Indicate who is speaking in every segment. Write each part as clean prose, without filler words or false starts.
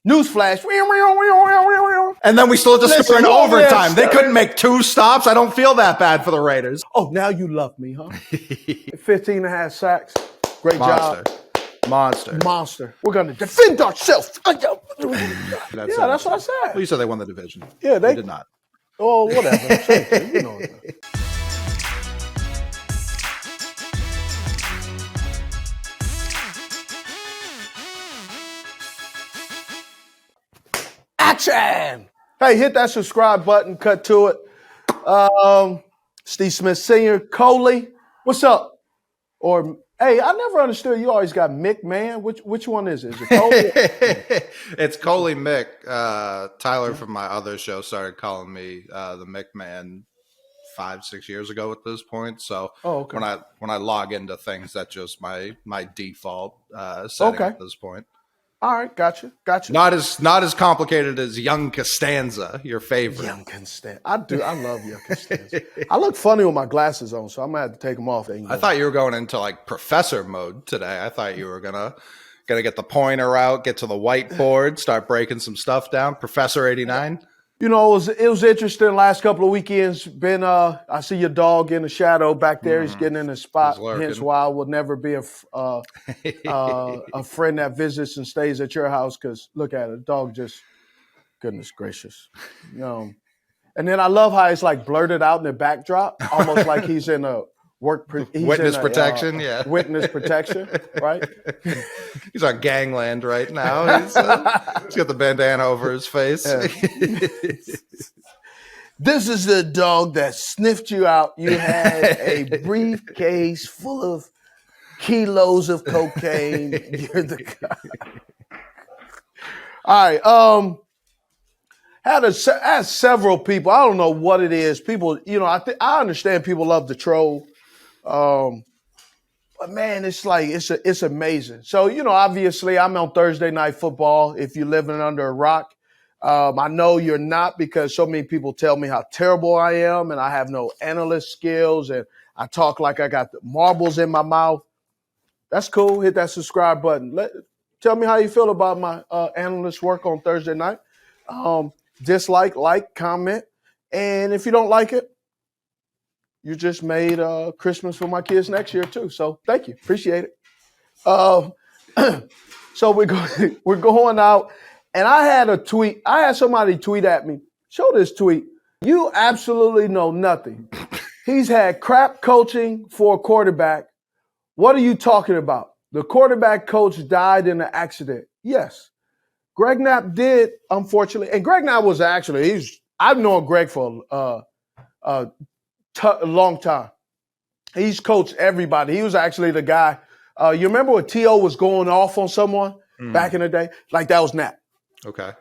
Speaker 1: Newsflash.
Speaker 2: And then we still had to score in overtime. They couldn't make 2 stops. I don't feel that bad for the Raiders.
Speaker 1: Oh, now you love me, huh? 15 and a half sacks. Great job. Monster. We're going to defend ourselves. That's what I said.
Speaker 2: Well, you said they won the division.
Speaker 1: Yeah,
Speaker 2: they did not.
Speaker 1: Oh, whatever. Same thing. You know it. Action! Hey, hit that subscribe button. Cut to it. Steve Smith Sr., Coley, what's up? Or hey, I never understood. You always got Mick, man. Which one is it? Is it Coley?
Speaker 2: It's Coley Mick. Tyler from my other show started calling me the Mick man 5-6 years ago at this point. So when I log into things, that's just my default setting at this point.
Speaker 1: All right, gotcha.
Speaker 2: Not as complicated as Young Costanza, your favorite.
Speaker 1: Young Costanza. I love Young Costanza. I look funny with my glasses on, so I'm gonna have to take them off.
Speaker 2: I thought you were going into like professor mode today. I thought you were gonna get the pointer out, get to the whiteboard, start breaking some stuff down. Professor 89.
Speaker 1: You know, it was interesting last couple of weekends. I see your dog in the shadow back there. He's getting in the spot. Hence why I will never be a friend that visits and stays at your house because look at it. The dog just, goodness gracious. You know. And then I love how it's like blurted out in the backdrop, almost like he's in a
Speaker 2: witness protection, yeah.
Speaker 1: Witness protection, right?
Speaker 2: He's on gangland right now. He's got the bandana over his face. Yeah.
Speaker 1: This is the dog that sniffed you out. You had a briefcase full of kilos of cocaine. You're the guy. All right. Had several people. I don't know what it is. People, you know, I understand people love to troll. But man, it's like it's amazing. So, you know, obviously I'm on Thursday Night Football. If you're living under a rock, I know you're not because so many people tell me how terrible I am and I have no analyst skills and I talk like I got the marbles in my mouth. That's cool. Hit that subscribe button. Tell me how you feel about my analyst work on Thursday night. Dislike, like, comment. And if you don't like it, you just made Christmas for my kids next year too. So thank you. Appreciate it. So we're going out. And I had a tweet. I had somebody tweet at me. Show this tweet. You absolutely know nothing. He's had crap coaching for a quarterback. What are you talking about? The quarterback coach died in an accident. Yes. Greg Knapp did, unfortunately. And Greg Knapp was actually, I've known Greg for a long time. He's coached everybody. He was actually the guy. You remember when T.O. was going off on someone back in the day? Like that was Knapp.
Speaker 2: Okay.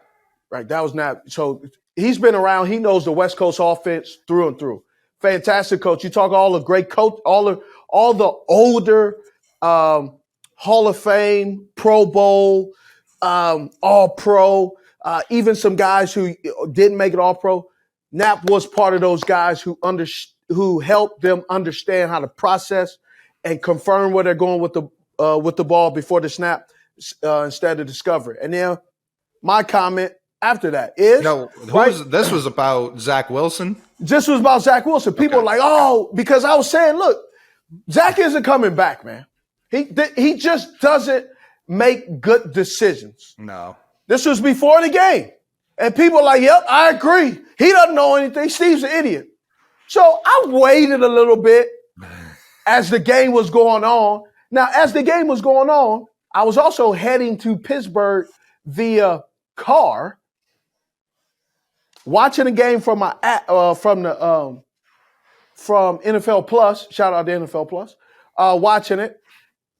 Speaker 1: Right, that was Knapp. So he's been around. He knows the West Coast offense through and through. Fantastic coach. You talk all the great coach, all the older Hall of Fame, Pro Bowl, All Pro, even some guys who didn't make it All Pro. Knapp was part of those guys who helped them understand how to process and confirm where they're going with the ball before the snap instead of discover it. And then my comment after that is
Speaker 2: this was about Zach Wilson.
Speaker 1: This was about Zach Wilson. People are like, oh, because I was saying, look, Zach isn't coming back, man. He just doesn't make good decisions.
Speaker 2: No.
Speaker 1: This was before the game. And people are like, yep, I agree. He doesn't know anything. Steve's an idiot. So I waited a little bit as the game was going on. Now, as the game was going on, I was also heading to Pittsburgh via car, watching the game from NFL Plus. Shout out to NFL Plus. Watching it.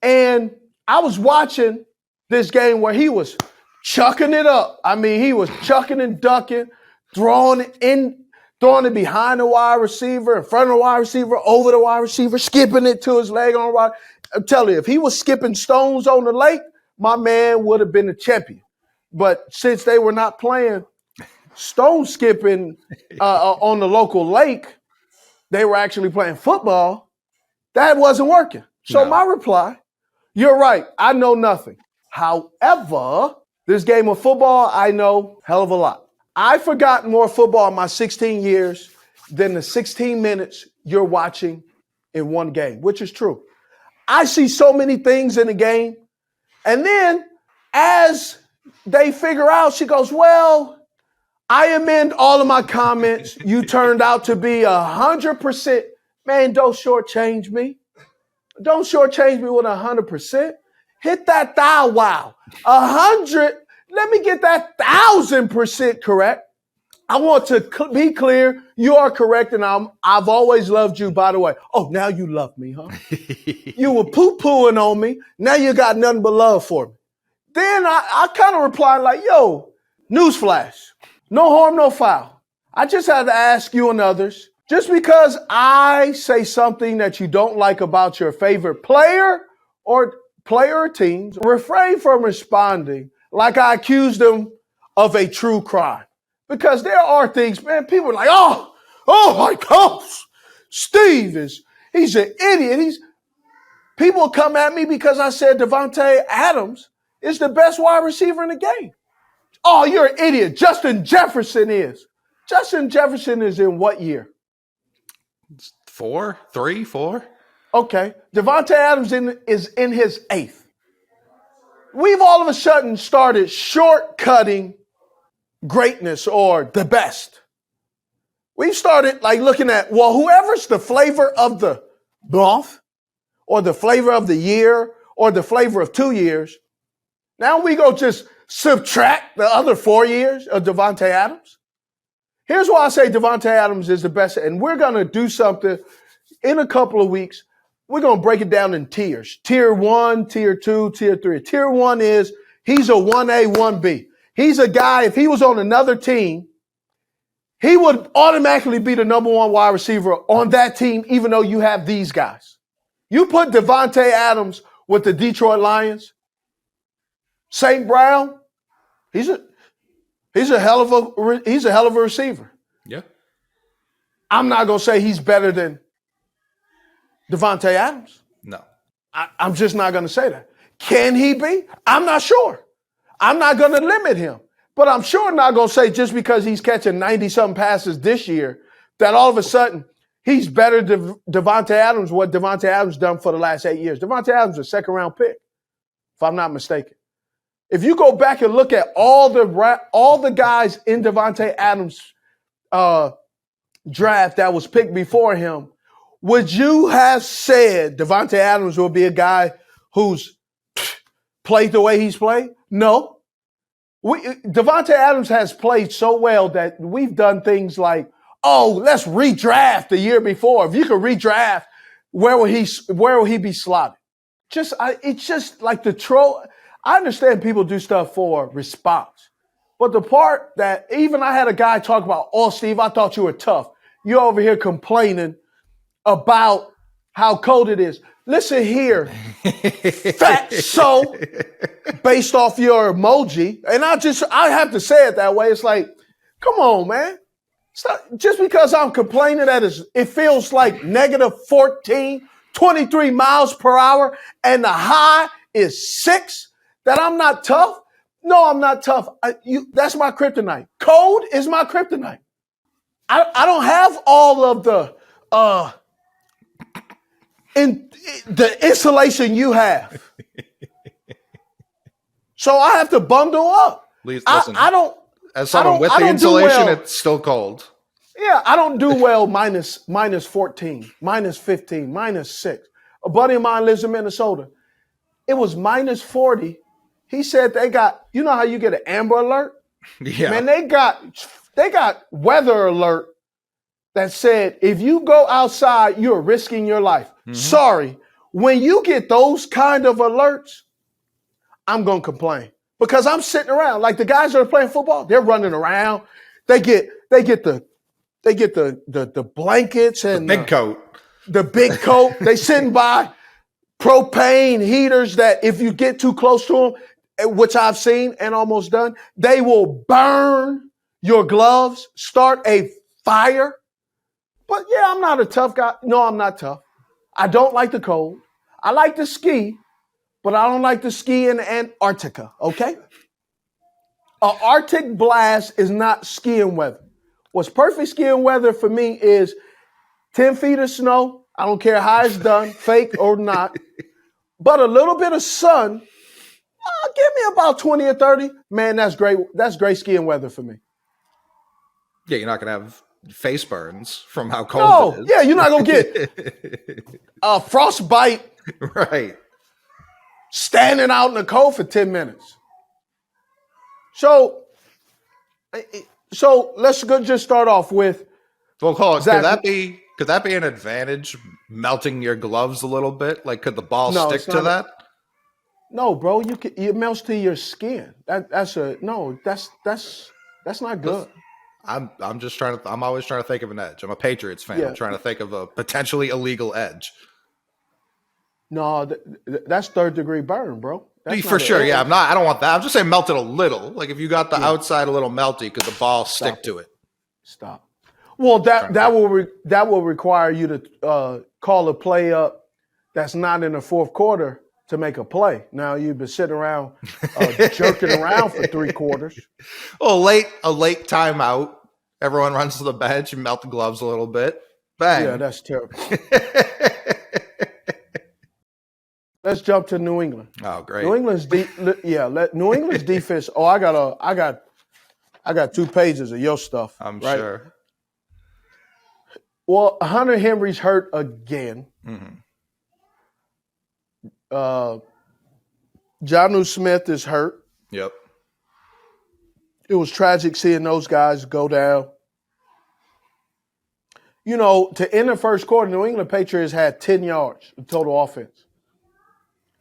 Speaker 1: And I was watching this game where he was chucking it up. I mean, he was chucking and ducking, throwing it behind the wide receiver, in front of the wide receiver, over the wide receiver, skipping it to his leg on the wide. I'm telling you, if he was skipping stones on the lake, my man would have been a champion. But since they were not playing stone skipping on the local lake, they were actually playing football. That wasn't working. So my reply, you're right. I know nothing. However, This game of football, I know hell of a lot. I've forgotten more football in my 16 years than the 16 minutes you're watching in one game, which is true. I see so many things in the game. And then as they figure out, she goes, well, I amend all of my comments. You turned out to be 100%. Man, don't shortchange me. Don't shortchange me with 100%. Hit that thou wow. 100. Let me get that 1,000% correct. I want to be clear. You are correct, and I've always loved you, by the way. Oh, now you love me, huh? You were poo-pooing on me. Now you got nothing but love for me. Then I kind of replied like, yo, newsflash. No harm, no foul. I just had to ask you and others, just because I say something that you don't like about your favorite player or teams, refrain from responding like I accused them of a true crime. Because there are things, man, people are like, oh my gosh, Steve he's an idiot. People come at me because I said Davante Adams is the best wide receiver in the game. Oh, you're an idiot. Justin Jefferson is. Justin Jefferson is in what year?
Speaker 2: 4.
Speaker 1: Okay. Davante Adams is in his 8th. We've all of a sudden started shortcutting greatness or the best. We've started like looking at, well, whoever's the flavor of the month or the flavor of the year or the flavor of 2 years, now we go just subtract the other 4 years of Davante Adams. Here's why I say Davante Adams is the best, and we're going to do something in a couple of weeks. We're going to break it down in tiers. Tier 1, Tier 2, Tier 3. Tier 1 is he's a 1A, 1B. He's a guy, if he was on another team, he would automatically be the number 1 wide receiver on that team, even though you have these guys. You put Davante Adams with the Detroit Lions, St. Brown, he's a hell of a receiver.
Speaker 2: Yeah.
Speaker 1: I'm not going to say he's better than Davante Adams.
Speaker 2: No.
Speaker 1: I'm just not going to say that. Can he be? I'm not sure. I'm not going to limit him. But I'm sure not going to say just because he's catching 90-something passes this year that all of a sudden he's better than Davante Adams, what Davante Adams done for the last 8 years. Davante Adams is a second-round pick, if I'm not mistaken. If you go back and look at all the guys in Davante Adams' draft that was picked before him, would you have said Davante Adams will be a guy who's played the way he's played? No. Davante Adams has played so well that we've done things like, oh, let's redraft the year before. If you could redraft, where will he be slotted? It's just like the troll. I understand people do stuff for response. But the part that even I had a guy talk about, oh, Steve, I thought you were tough. You're over here complaining about how cold it is. Listen here, fat so, based off your emoji. And I have to say it that way. It's like, come on, man. Just because I'm complaining that it feels like negative 14, 23 miles per hour, and the high is 6, that I'm not tough? No, I'm not tough. That's my kryptonite. Cold is my kryptonite. I don't have all of the insulation you have. So I have to bundle up.
Speaker 2: Listen,
Speaker 1: I don't.
Speaker 2: As someone with the insulation, it's still cold.
Speaker 1: Yeah, I don't do well minus 14, minus 15, minus 6. A buddy of mine lives in Minnesota. It was minus 40. He said they got, you know how you get an Amber Alert?
Speaker 2: Yeah.
Speaker 1: Man, they got weather alert that said if you go outside, you're risking your life. Mm-hmm. Sorry. When you get those kind of alerts, I'm going to complain. Because I'm sitting around. Like the guys that are playing football, they're running around. They get the blankets and
Speaker 2: the big coat.
Speaker 1: The big coat. They sitting by propane heaters that if you get too close to them, which I've seen and almost done, they will burn your gloves, start a fire. But yeah, I'm not a tough guy. No, I'm not tough. I don't like the cold. I like to ski, but I don't like to ski in Antarctica, okay? An Arctic blast is not skiing weather. What's perfect skiing weather for me is 10 feet of snow. I don't care how it's done, fake or not. But a little bit of sun, give me about 20 or 30. Man, that's great. That's great skiing weather for me.
Speaker 2: Yeah, you're not going to have face burns from how cold it is.
Speaker 1: Yeah, you're not going to get frostbite.
Speaker 2: Right.
Speaker 1: Standing out in the cold for 10 minutes. So let's just start off with.
Speaker 2: Well, hold on. Could that be an advantage? Melting your gloves a little bit, like could the ball stick to that?
Speaker 1: No, bro. It melts to your skin. That's not good.
Speaker 2: I'm always trying to think of an edge. I'm a Patriots fan.
Speaker 1: Yeah.
Speaker 2: I'm trying to think of a potentially illegal edge.
Speaker 1: No, that's third degree burn, bro.
Speaker 2: For sure, yeah. I don't want that. I'm just saying melt it a little. Like if you got the outside a little melty, could the ball stick to it?
Speaker 1: Stop. Well, that will require you to call a play up that's not in the fourth quarter to make a play. Now you've been sitting around jerking around for 3 quarters.
Speaker 2: Well, a late timeout. Everyone runs to the bench and melt the gloves a little bit. Bang.
Speaker 1: Yeah, that's terrible. Let's jump to New England.
Speaker 2: Oh, great.
Speaker 1: New England's defense. Oh, I got 2 pages of your stuff.
Speaker 2: I'm
Speaker 1: right?
Speaker 2: sure.
Speaker 1: Well, Hunter Henry's hurt again.
Speaker 2: Mm-hmm.
Speaker 1: Jonnu Smith is hurt.
Speaker 2: Yep.
Speaker 1: It was tragic seeing those guys go down. You know, to end the first quarter, New England Patriots had 10 yards of total offense.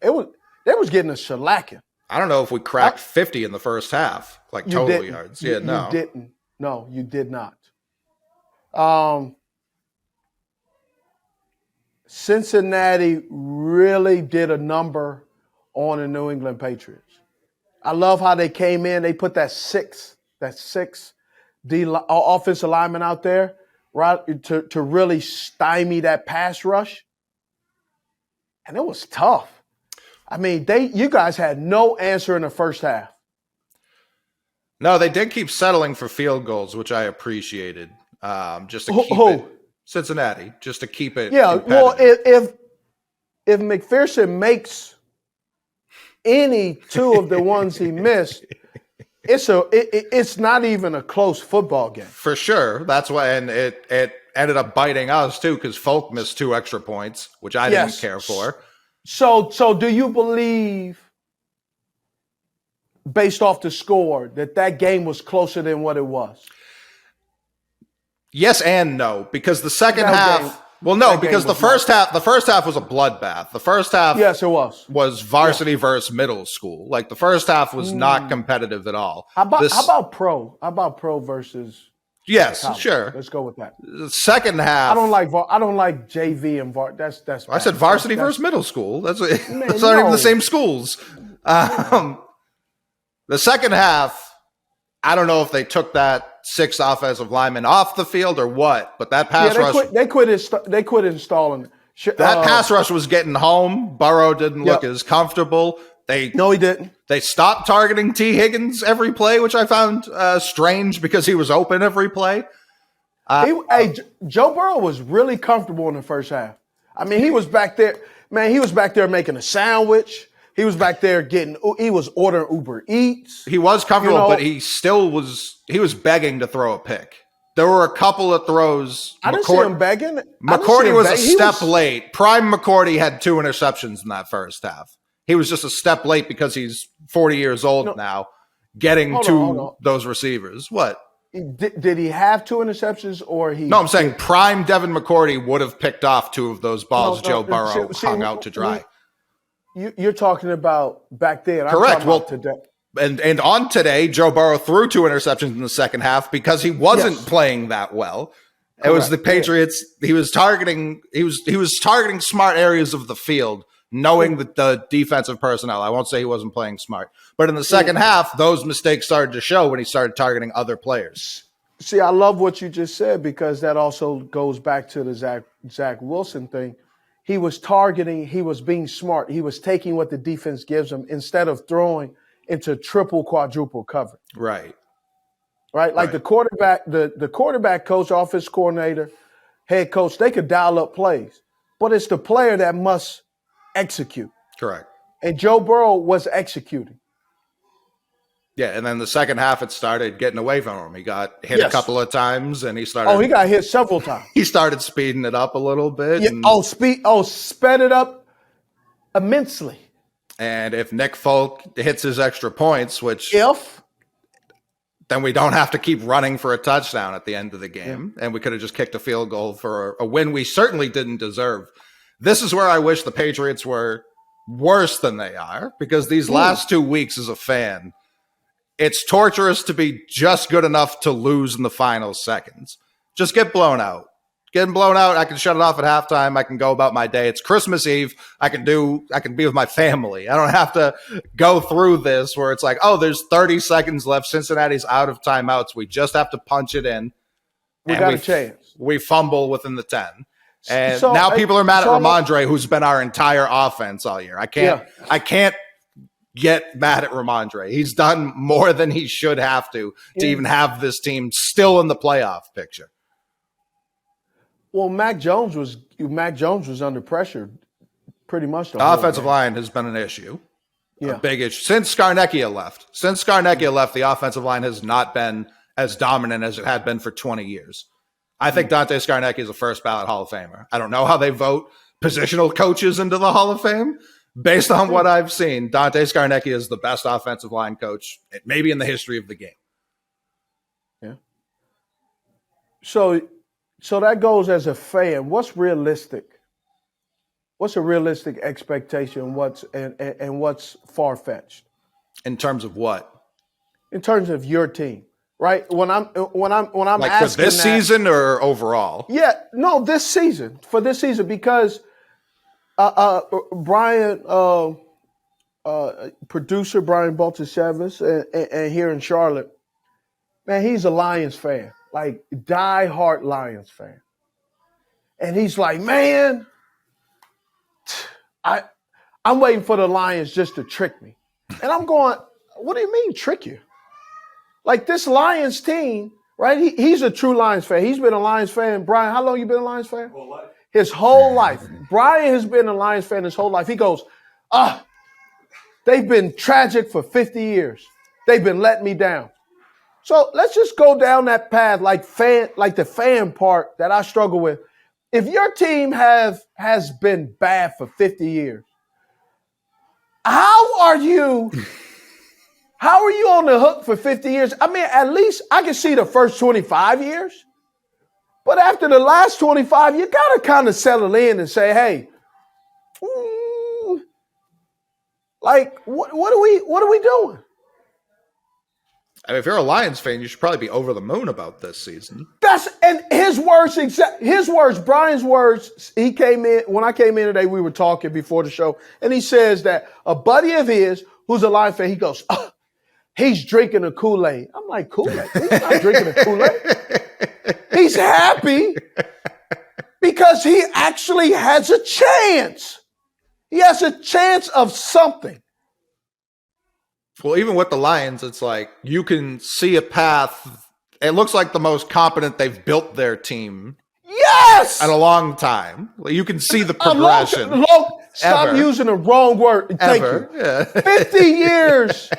Speaker 1: They was getting a shellacking.
Speaker 2: I don't know if we cracked 50 in the first half, like total yards. Yeah, no.
Speaker 1: You didn't. No, you did not. Cincinnati really did a number on the New England Patriots. I love how they came in. They put that six offensive lineman out there, right, to really stymie that pass rush. And it was tough. I mean, you guys had no answer in the first half.
Speaker 2: No, they did keep settling for field goals, which I appreciated. Just to keep it Cincinnati, just to keep it.
Speaker 1: Yeah, well, if McPherson makes any 2 of the ones he missed, it's not even a close football game.
Speaker 2: For sure. That's why, and it ended up biting us too, because Folk missed 2 extra points, which I didn't care for.
Speaker 1: So do you believe, based off the score, that game was closer than what it was?
Speaker 2: Yes and no, because the second half. Because the first half was a bloodbath. The first half,
Speaker 1: yes, it was
Speaker 2: varsity versus middle school. Like the first half was not competitive at all.
Speaker 1: How about pro? How about pro versus?
Speaker 2: Yes,
Speaker 1: college?
Speaker 2: Sure.
Speaker 1: Let's go with that.
Speaker 2: The second half,
Speaker 1: I don't like JV and var. That's.
Speaker 2: I said varsity versus middle school. That's not even the same schools. The second half, I don't know if they took that 6 offensive linemen off the field or what, but that pass rush. They quit
Speaker 1: installing.
Speaker 2: That pass rush was getting home. Burrow didn't look as comfortable.
Speaker 1: No, he didn't.
Speaker 2: They stopped targeting T. Higgins every play, which I found strange because he was open every play.
Speaker 1: Joe Burrow was really comfortable in the first half. I mean, he was back there. Man, he was back there making a sandwich. He was back there he was ordering Uber Eats.
Speaker 2: He was comfortable, but he still was, he was begging to throw a pick. There were a couple of throws.
Speaker 1: I didn't see him begging.
Speaker 2: McCourty was a step late. Prime McCourty had 2 interceptions in that first half. He was just a step late because he's 40 years old now, getting to those receivers. What?
Speaker 1: Did he have 2 interceptions or he?
Speaker 2: No, I'm saying prime Devin McCourty would have picked off 2 of those balls Joe Burrow hung out to dry.
Speaker 1: You're talking about back then.
Speaker 2: Correct.
Speaker 1: Well, today.
Speaker 2: And on today, Joe Burrow threw 2 interceptions in the second half because he wasn't playing that well. Correct. It was the Patriots. Yeah. He was targeting smart areas of the field, knowing that the defensive personnel. I won't say he wasn't playing smart, but in the second half, those mistakes started to show when he started targeting other players.
Speaker 1: See, I love what you just said because that also goes back to the Zach Wilson thing. He was targeting. He was being smart. He was taking what the defense gives him instead of throwing. into triple, quadruple coverage.
Speaker 2: Right.
Speaker 1: Right? Like the quarterback, the quarterback coach, offense coordinator, head coach, they could dial up plays. But it's the player that must execute.
Speaker 2: Correct.
Speaker 1: And Joe Burrow was executing.
Speaker 2: Yeah, and then the second half, it started getting away from him. He got hit a couple of times, and he started.
Speaker 1: Oh, he got hit several times.
Speaker 2: He started speeding it up a little bit.
Speaker 1: Yeah, sped it up immensely.
Speaker 2: And if Nick Folk hits his extra points, then we don't have to keep running for a touchdown at the end of the game, and we could have just kicked a field goal for a win we certainly didn't deserve. This is where I wish the Patriots were worse than they are, because these last 2 weeks as a fan, it's torturous to be just good enough to lose in the final seconds. Just get blown out. Getting blown out, I can shut it off at halftime. I can go about my day. It's Christmas Eve. I can be with my family. I don't have to go through this where it's like, oh, there's 30 seconds left. Cincinnati's out of timeouts. We just have to punch it in.
Speaker 1: We got a chance.
Speaker 2: We fumble within the 10. And now people are mad at Ramondre, who's been our entire offense all year. I can't get mad at Ramondre. He's done more than he should have to even have this team still in the playoff picture. Well,
Speaker 1: Mac Jones was under pressure pretty much.
Speaker 2: The offensive line has been an issue. A big issue. Since Scarnecchia left, the offensive line has not been as dominant as it had been for 20 years. I think Dante Scarnecchia is a first ballot Hall of Famer. I don't know how they vote positional coaches into the Hall of Fame. Based on what I've seen, Dante Scarnecchia is the best offensive line coach, maybe in the history of the game.
Speaker 1: Yeah. So that goes as a fan. What's realistic? What's a realistic expectation? What's far-fetched?
Speaker 2: In terms of what?
Speaker 1: In terms of your team, right? When I'm
Speaker 2: like
Speaker 1: asking
Speaker 2: for this season or overall?
Speaker 1: Yeah, no, this season. For this season, because Brian, producer Brian Baltasevich, and here in Charlotte, man, he's a Lions fan. Like, die-hard Lions fan. And he's like, man, I'm waiting for the Lions just to trick me. And I'm going, what do you mean trick you? Like, this Lions team, right? He's a true Lions fan. He's been a Lions fan. Brian, how long you been a Lions fan? His whole life. Brian has been a Lions fan his whole life. He goes, they've been tragic for 50 years. They've been letting me down. So let's just go down that path, like the fan part that I struggle with. If your team has been bad for 50 years, how are you on the hook for 50 years? I mean, at least I can see the first 25 years. But after the last 25, you got to kind of settle in and say, hey, like, what are we doing?
Speaker 2: I mean, if you're a Lions fan, you should probably be over the moon about this season.
Speaker 1: And his words, Brian's words, he came in, when I came in today, we were talking before the show, and he says that a buddy of his, who's a Lions fan, he goes, he's drinking a Kool-Aid. I'm like, Kool-Aid? He's not drinking a Kool-Aid. He's happy because he actually has a chance. He has a chance of something.
Speaker 2: Well, even with the Lions, it's like you can see a path. It looks like the most competent they've built their team.
Speaker 1: Yes!
Speaker 2: In a long time. You can see the progression.
Speaker 1: Stop using the wrong word. Thank you.
Speaker 2: Yeah.
Speaker 1: 50 years.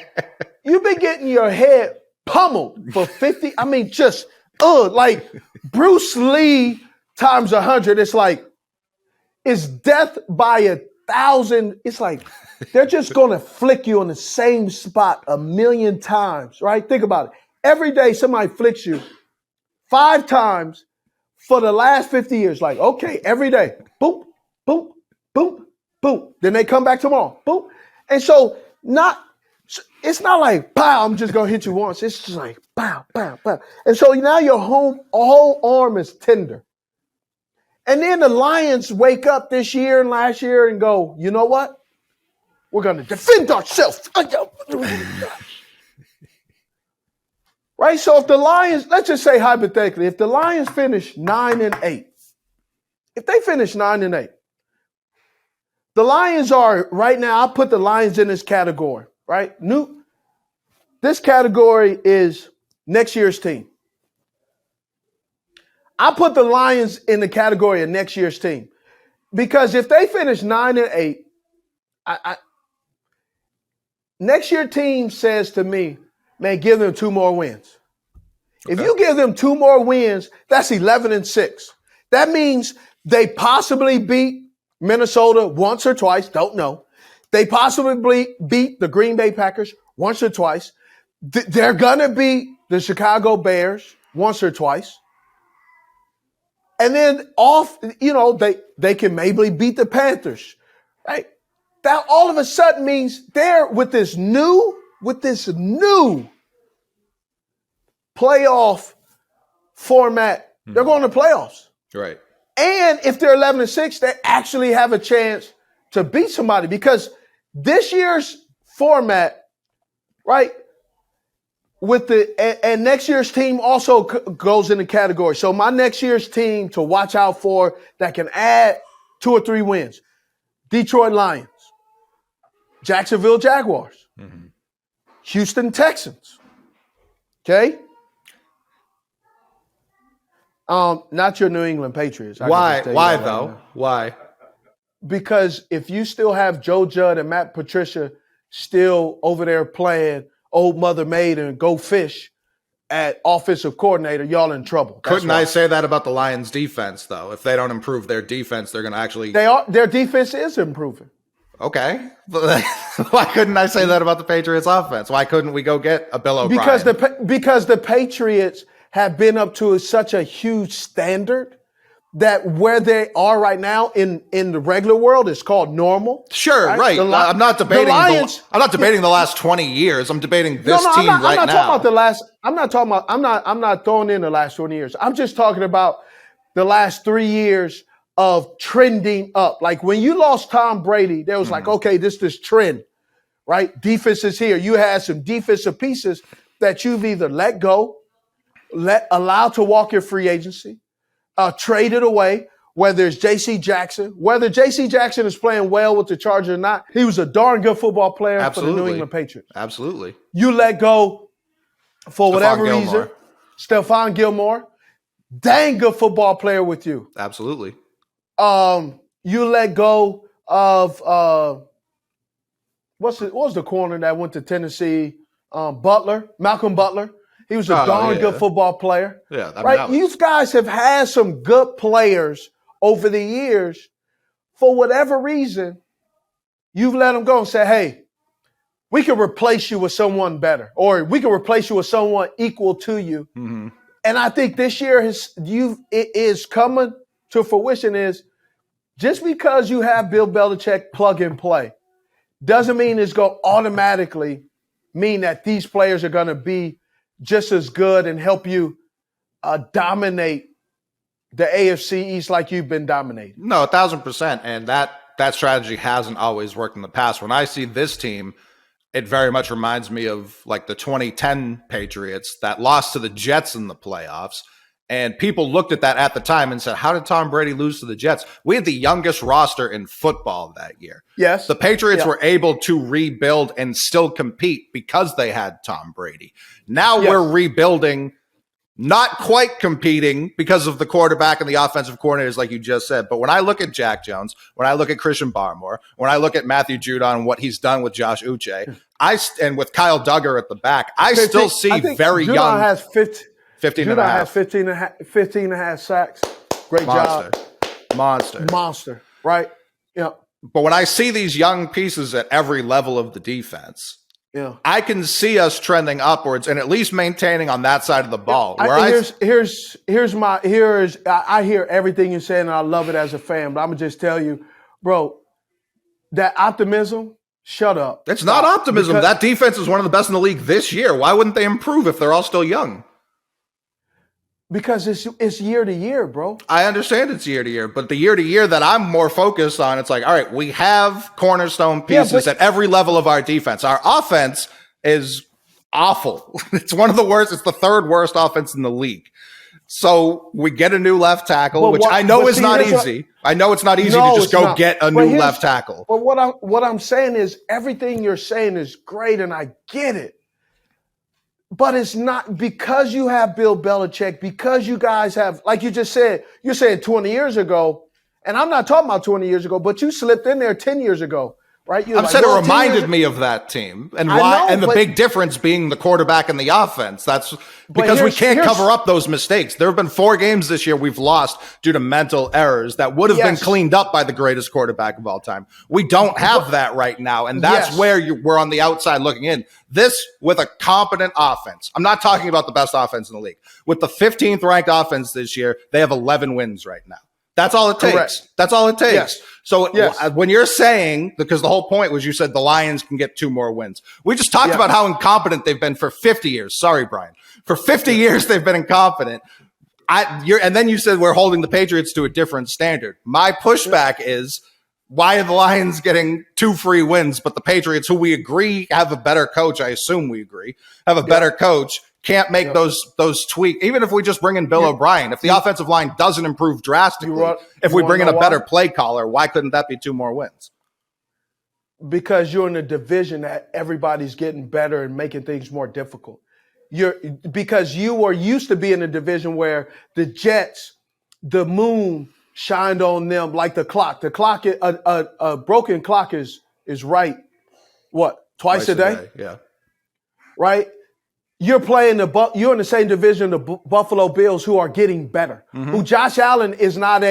Speaker 1: You've been getting your head pummeled for 50. I mean, just, like Bruce Lee times 100. It's like, it's death by 1,000. It's like, they're just going to flick you on the same spot 1,000,000 times, right? Think about it. Every day somebody flicks you 5 times for the last 50 years. Like, okay, every day. Boop, boop, boop, boop. Then they come back tomorrow. Boop. And so it's not like, pow, I'm just going to hit you once. It's just like, pow, pow, pow. And so now your whole arm is tender. And then the Lions wake up this year and last year and go, you know what? We're going to defend ourselves. Right? So if the Lions, let's just say hypothetically, if the Lions finish 9-8, if they finish 9-8, the Lions are right now, I'll put the Lions in this category, right? This category is next year's team. I put the Lions in the category of next year's team because if they finish 9-8, next year team says to me, man, give them 2 more wins. Okay. If you give them 2 more wins, that's 11-6. That means they possibly beat Minnesota once or twice. Don't know. They possibly beat the Green Bay Packers once or twice. They're going to beat the Chicago Bears once or twice. And then they can maybe beat the Panthers, right? That all of a sudden means they're with this new playoff format. They're going to playoffs.
Speaker 2: Right.
Speaker 1: And if they're 11-6, they actually have a chance to beat somebody because this year's format, right, and next year's team also goes in the category. So my next year's team to watch out for that can add 2 or 3 wins. Detroit Lions, Jacksonville Jaguars, Houston Texans. Okay? Not your New England Patriots.
Speaker 2: Why though? Why?
Speaker 1: Because if you still have Joe Judd and Matt Patricia still over there playing old Mother Maid and go fish at offensive coordinator, y'all in trouble.
Speaker 2: Couldn't I say that about the Lions defense though? If they don't improve their defense, they're going to actually.
Speaker 1: Their defense is improving.
Speaker 2: Okay. Why couldn't I say that about the Patriots offense? Why couldn't we go get a Bill O'Brien?
Speaker 1: Because the Patriots have been up to such a huge standard that where they are right now in the regular world is called normal.
Speaker 2: Sure, right. I'm not debating the last 20 years. I'm debating this team right now.
Speaker 1: I'm not throwing in the last 20 years. I'm just talking about the last 3 years of trending up. Like when you lost Tom Brady, there was like, okay, this trend, right? Defense is here. You had some defensive pieces that you've either let go, allowed to walk in free agency, traded away, whether it's J.C. Jackson, whether J.C. Jackson is playing well with the Chargers or not, he was a darn good football player for the New England Patriots.
Speaker 2: Absolutely.
Speaker 1: You let go for whatever reason. Stephon Gilmore, dang good football player with you.
Speaker 2: Absolutely.
Speaker 1: You let go of what was the corner that went to Tennessee? Malcolm Butler. He was a darn good football player.
Speaker 2: Yeah,
Speaker 1: right. You guys have had some good players over the years. For whatever reason, you've let them go and say, "Hey, we can replace you with someone better, or we can replace you with someone equal to you." Mm-hmm. And I think this year it is coming to fruition. Is just because you have Bill Belichick plug and play doesn't mean it's going to automatically mean that these players are going to be just as good and help you dominate the AFC East like you've been dominating.
Speaker 2: No, 1,000%. And that strategy hasn't always worked in the past. When I see this team, it very much reminds me of like the 2010 Patriots that lost to the Jets in the playoffs. And people looked at that at the time and said, how did Tom Brady lose to the Jets? We had the youngest roster in football that year.
Speaker 1: Yes.
Speaker 2: The Patriots were able to rebuild and still compete because they had Tom Brady. Now we're rebuilding, not quite competing because of the quarterback and the offensive coordinators, like you just said. But when I look at Jack Jones, when I look at Christian Barmore, when I look at Matthew Judon and what he's done with Josh Uche, and with Kyle Duggar at the back, I still see very
Speaker 1: Judon
Speaker 2: young.
Speaker 1: Has 15 and a half. 15 and a half sacks. Great job. Monster. Right? Yeah.
Speaker 2: But when I see these young pieces at every level of the defense, I can see us trending upwards and at least maintaining on that side of the ball. I hear everything you're saying and I love it as a fan, but I'm gonna just tell you, bro, that optimism, shut up. It's not optimism. That defense is one of the best in the league this year. Why wouldn't they improve if they're all still young?
Speaker 1: Because it's year to year, bro.
Speaker 2: I understand it's year to year, but the year to year that I'm more focused on, it's like, all right, we have cornerstone pieces at every level of our defense. Our offense is awful. It's one of the worst. It's the third worst offense in the league. So we get a new left tackle, which I know is not easy. I know it's not easy to just go get a new left tackle.
Speaker 1: But what I'm saying is everything you're saying is great, and I get it. But it's not because you have Bill Belichick, because you guys have, like you just said, you're saying 20 years ago, and I'm not talking about 20 years ago, but you slipped in there 10 years ago, right?
Speaker 2: I'm saying it reminded me of that team, and why, and the big difference being the quarterback and the offense. That's because we can't cover up those mistakes. There have been 4 games this year we've lost due to mental errors that would have been cleaned up by the greatest quarterback of all time. We don't have that right now, and that's where we're on the outside looking in. This with a competent offense. I'm not talking about the best offense in the league. With the 15th ranked offense this year, they have 11 wins right now. That's all it takes.
Speaker 1: Correct.
Speaker 2: That's all it takes.
Speaker 1: Yes.
Speaker 2: So when you're saying, because the whole point was you said the Lions can get 2 more wins. We just talked about how incompetent they've been for 50 years. Sorry, Brian. For 50 years, they've been incompetent. And then you said we're holding the Patriots to a different standard. My pushback is, why are the Lions getting 2 free wins, but the Patriots, who we agree have a better coach, I assume we agree, have a better coach, can't make those tweaks. Even if we just bring in Bill O'Brien, if the offensive line doesn't improve drastically, if we bring in a better play caller, why couldn't that be 2 more wins?
Speaker 1: Because you're in a division that everybody's getting better and making things more difficult. Because you were used to be in a division where the Jets, the moon shined on them like the clock. The clock, a broken clock is right. What? Twice a day?
Speaker 2: Yeah.
Speaker 1: Right? You're playing you're in the same division, the Buffalo Bills, who are getting better. Mm-hmm. Who Josh Allen is not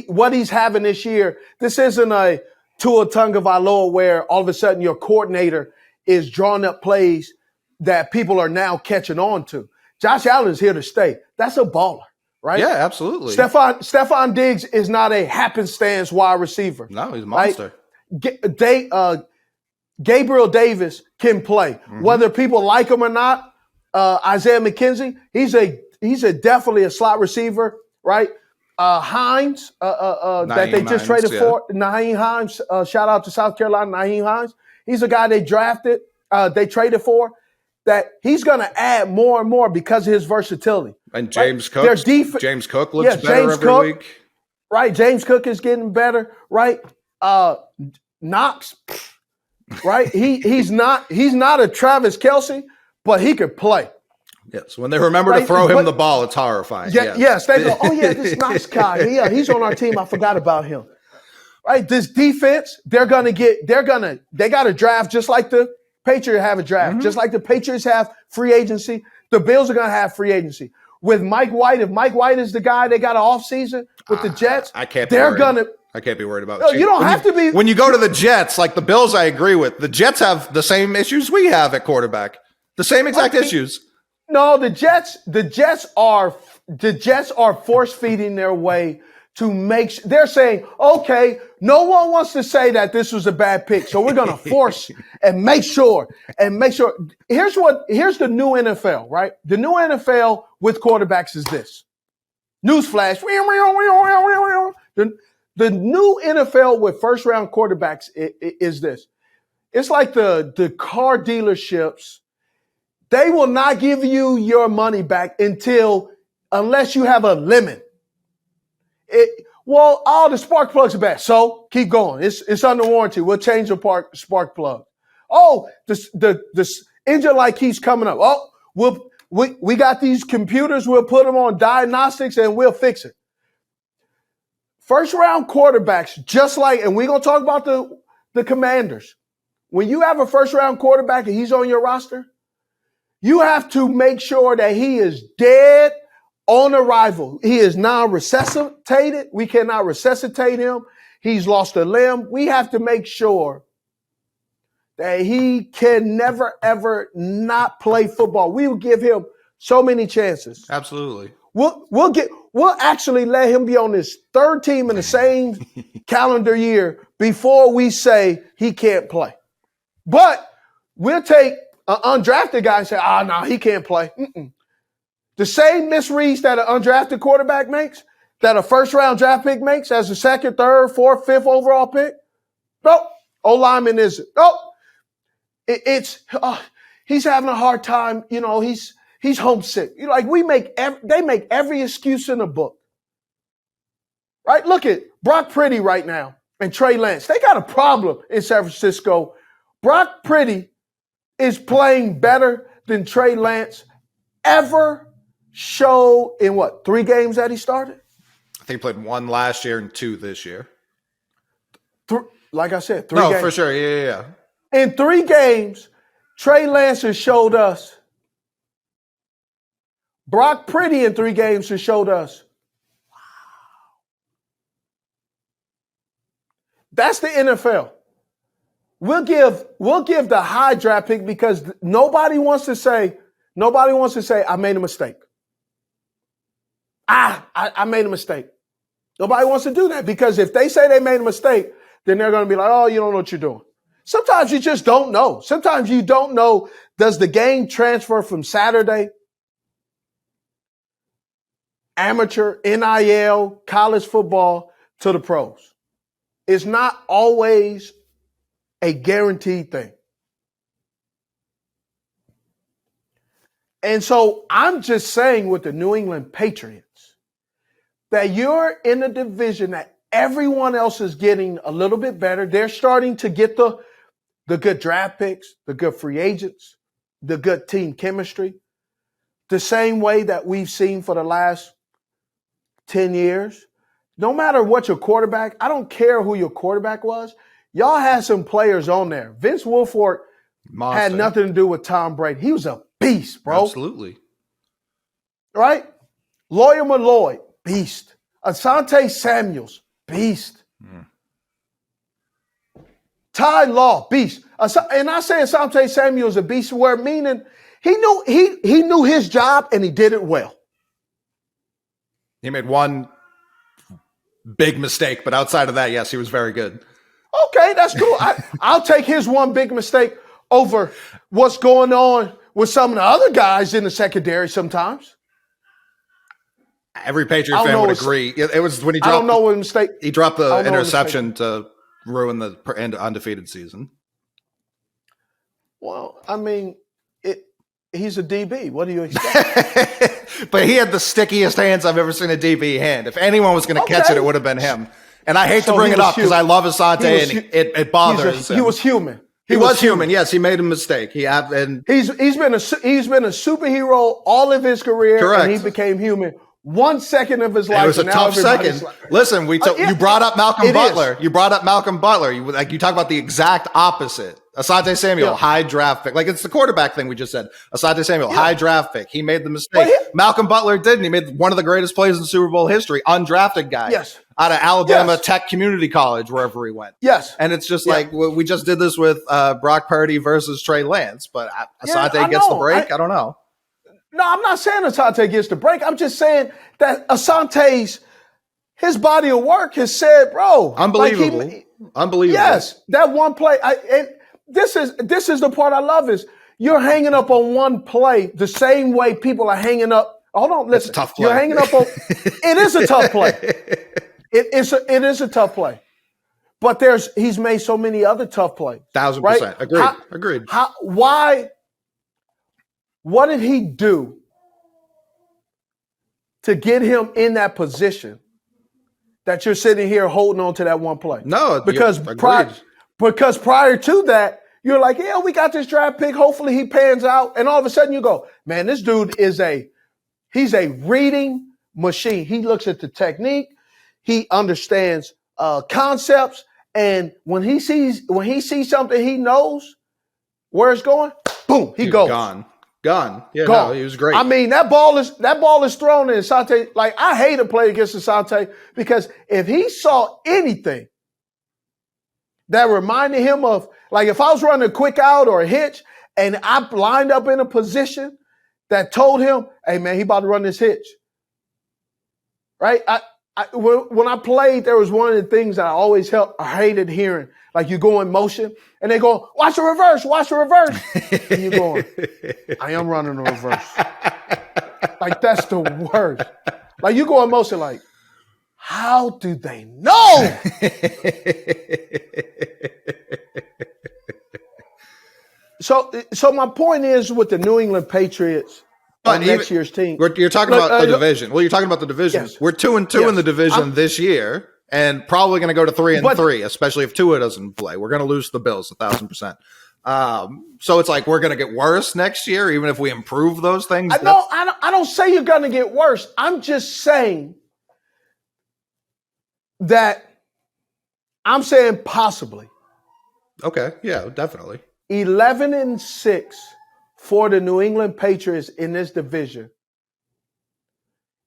Speaker 1: what he's having this year. This isn't a Tua Tagovailoa where all of a sudden your coordinator is drawing up plays that people are now catching on to. Josh Allen is here to stay. That's a baller, right?
Speaker 2: Yeah, absolutely.
Speaker 1: Stephon Diggs is not a happenstance wide receiver.
Speaker 2: No, he's a monster.
Speaker 1: Right? Gabriel Davis can play. Mm-hmm. Whether people like him or not, Isaiah McKenzie, he's a definitely a slot receiver, right? Hines, that they just traded for, Nyheim Hines. Shout out to South Carolina, Nyheim Hines. He's a guy they drafted, they traded for. That he's going to add more and more because of his versatility.
Speaker 2: And James Cook. James Cook looks better every week.
Speaker 1: Right, James Cook is getting better. Right, Knox. Right, he's not a Travis Kelce. But he could play.
Speaker 2: Yes, when they remember to throw him the ball, it's horrifying.
Speaker 1: Yes, they go, oh, yeah, this Knox guy. Yeah, he's on our team. I forgot about him. Right, this defense, they got to draft just like the Patriots have a draft. Mm-hmm. Just like the Patriots have free agency, the Bills are going to have free agency. With Mike White, if Mike White is the guy they got an offseason with the Jets,
Speaker 2: I can't be worried about
Speaker 1: it. You don't have to be.
Speaker 2: When you go to the Jets, like the Bills, I agree with. The Jets have the same issues we have at quarterback. The same exact issues.
Speaker 1: No, the Jets are force feeding their way to make. They're saying, okay, no one wants to say that this was a bad pick, so we're going to force and make sure. Here's the new NFL, right? The new NFL with quarterbacks is this. Newsflash. The new NFL with first round quarterbacks is this. It's like the car dealerships. They will not give you your money back unless you have a limit. All the spark plugs are bad. So keep going. It's under warranty. We'll change the spark plug. Oh, the engine light keeps coming up. Oh, we got these computers. We'll put them on diagnostics and we'll fix it. First round quarterbacks, just like, and we're going to talk about the Commanders. When you have a first round quarterback and he's on your roster, you have to make sure that he is dead on arrival. He is now resuscitated. We cannot resuscitate him. He's lost a limb. We have to make sure that he can never, ever not play football. We will give him so many chances.
Speaker 2: Absolutely.
Speaker 1: We'll actually let him be on his 3rd team in the same calendar year before we say he can't play. But we'll take an undrafted guy and say, no, he can't play. Mm-mm. The same misreads that an undrafted quarterback makes, that a first-round draft pick makes as a 2nd, 3rd, 4th, 5th overall pick. Nope. O-lineman isn't. Nope. He's having a hard time. You know, he's homesick. They make every excuse in the book. Right? Look at Brock Purdy right now and Trey Lance. They got a problem in San Francisco. Brock Purdy is playing better than Trey Lance ever show in 3 games that he started?
Speaker 2: I think he played 1 last year and 2 this year.
Speaker 1: Like I said, 3 games.
Speaker 2: No, for sure. Yeah.
Speaker 1: In 3 games, Trey Lance has showed us. Brock Purdy in 3 games has showed us. Wow. That's the NFL. We'll give the high draft pick because nobody wants to say, I made a mistake. I made a mistake. Nobody wants to do that because if they say they made a mistake, then they're going to be like, oh, you don't know what you're doing. Sometimes you just don't know. Sometimes you don't know, does the game transfer from Saturday, amateur, NIL, college football, to the pros? It's not always a guaranteed thing. And so I'm just saying with the New England Patriots that you're in a division that everyone else is getting a little bit better. They're starting to get the good draft picks, the good free agents, the good team chemistry, the same way that we've seen for the last 10 years. No matter what your quarterback, I don't care who your quarterback was, y'all had some players on there. Vince Wilfork had nothing to do with Tom Brady. He was a beast, bro.
Speaker 2: Absolutely.
Speaker 1: Right? Lawyer Malloy, beast. Asante Samuels, beast. Ty Law, beast. And I say Asante Samuels a beast, where meaning he knew his job and he did it well.
Speaker 2: He made one big mistake, but outside of that, yes, he was very good.
Speaker 1: Okay, that's cool. I'll take his one big mistake over what's going on with some of the other guys in the secondary sometimes.
Speaker 2: Every Patriot fan would agree. It was when he dropped.
Speaker 1: I don't know what mistake.
Speaker 2: He dropped the interception to ruin the undefeated season.
Speaker 1: Well, I mean, he's a DB. What do you expect?
Speaker 2: But he had the stickiest hands I've ever seen a DB hand. If anyone was going to catch it, it would have been him. And I hate to bring it up because I love Asante and it bothers him.
Speaker 1: He was human.
Speaker 2: He was human. Yes, he made a mistake. He's been
Speaker 1: a superhero all of his career.
Speaker 2: Correct.
Speaker 1: And he became human 1 second of his life.
Speaker 2: It was a tough second. Listen, you brought up Malcolm Butler. You brought up Malcolm Butler. You talk about the exact opposite. Asante Samuel, high draft pick. Like it's the quarterback thing we just said. Asante Samuel, high draft pick. He made the mistake. Malcolm Butler didn't. He made one of the greatest plays in Super Bowl history. Undrafted guy.
Speaker 1: Yes.
Speaker 2: Out of Alabama Tech Community College, wherever he went.
Speaker 1: Yes.
Speaker 2: And it's just like, we just did this with Brock Purdy versus Trey Lance, but Asante gets the break. I don't know.
Speaker 1: No, I'm not saying Asante gets the break. I'm just saying that his body of work has said, bro.
Speaker 2: Unbelievable. Unbelievable.
Speaker 1: Yes. That one play. And this is the part I love is you're hanging up on one play the same way people are hanging up. Hold on, listen.
Speaker 2: It's a tough play.
Speaker 1: You're hanging up on. It is a tough play. It is a tough play. But he's made so many other tough plays.
Speaker 2: 1,000%.
Speaker 1: Right?
Speaker 2: Agreed.
Speaker 1: Why? What did he do to get him in that position that you're sitting here holding on to that one play?
Speaker 2: No,
Speaker 1: because prior to that, you're like, yeah, we got this draft pick. Hopefully he pans out. And all of a sudden you go, man, this dude he's a reading machine. He looks at the technique. He understands concepts. And when he sees something he knows where it's going, boom, he goes.
Speaker 2: Gone. Yeah,
Speaker 1: gone.
Speaker 2: No, he was great.
Speaker 1: I mean, that ball is thrown in Asante. Like, I hate to play against Asante because if he saw anything that reminded him of, like if I was running a quick out or a hitch and I lined up in a position that told him, hey, man, he about to run this hitch. Right? When I played, there was one of the things that I hated hearing. Like you go in motion and they go, watch the reverse. And you're going, I am running a reverse. Like that's the worst. Like you go in motion like, how do they know? So my point is with the New England Patriots on next year's team.
Speaker 2: You're talking about the division. Well, you're talking about the division.
Speaker 1: Yes.
Speaker 2: We're 2-2 in the division this year. And probably going to go to 3-3, especially if Tua doesn't play. We're going to lose the Bills 1,000%. So it's like we're going to get worse next year, even if we improve those things.
Speaker 1: I don't say you're going to get worse. I'm just saying that I'm saying possibly.
Speaker 2: Okay, yeah, definitely.
Speaker 1: 11-6 for the New England Patriots in this division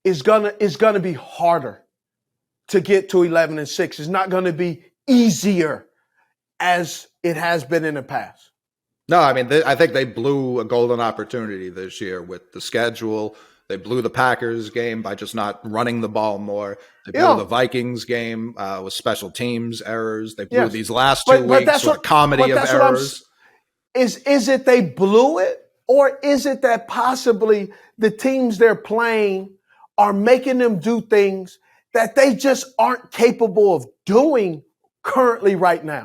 Speaker 1: is gonna be harder to get to 11-6. It's not going to be easier as it has been in the past.
Speaker 2: No, I mean, I think they blew a golden opportunity this year with the schedule. They blew the Packers game by just not running the ball more. They blew the Vikings game with special teams errors. They blew these last 2 weeks with a comedy of errors.
Speaker 1: Is it they blew it, or is it that possibly the teams they're playing are making them do things that they just aren't capable of doing currently right now?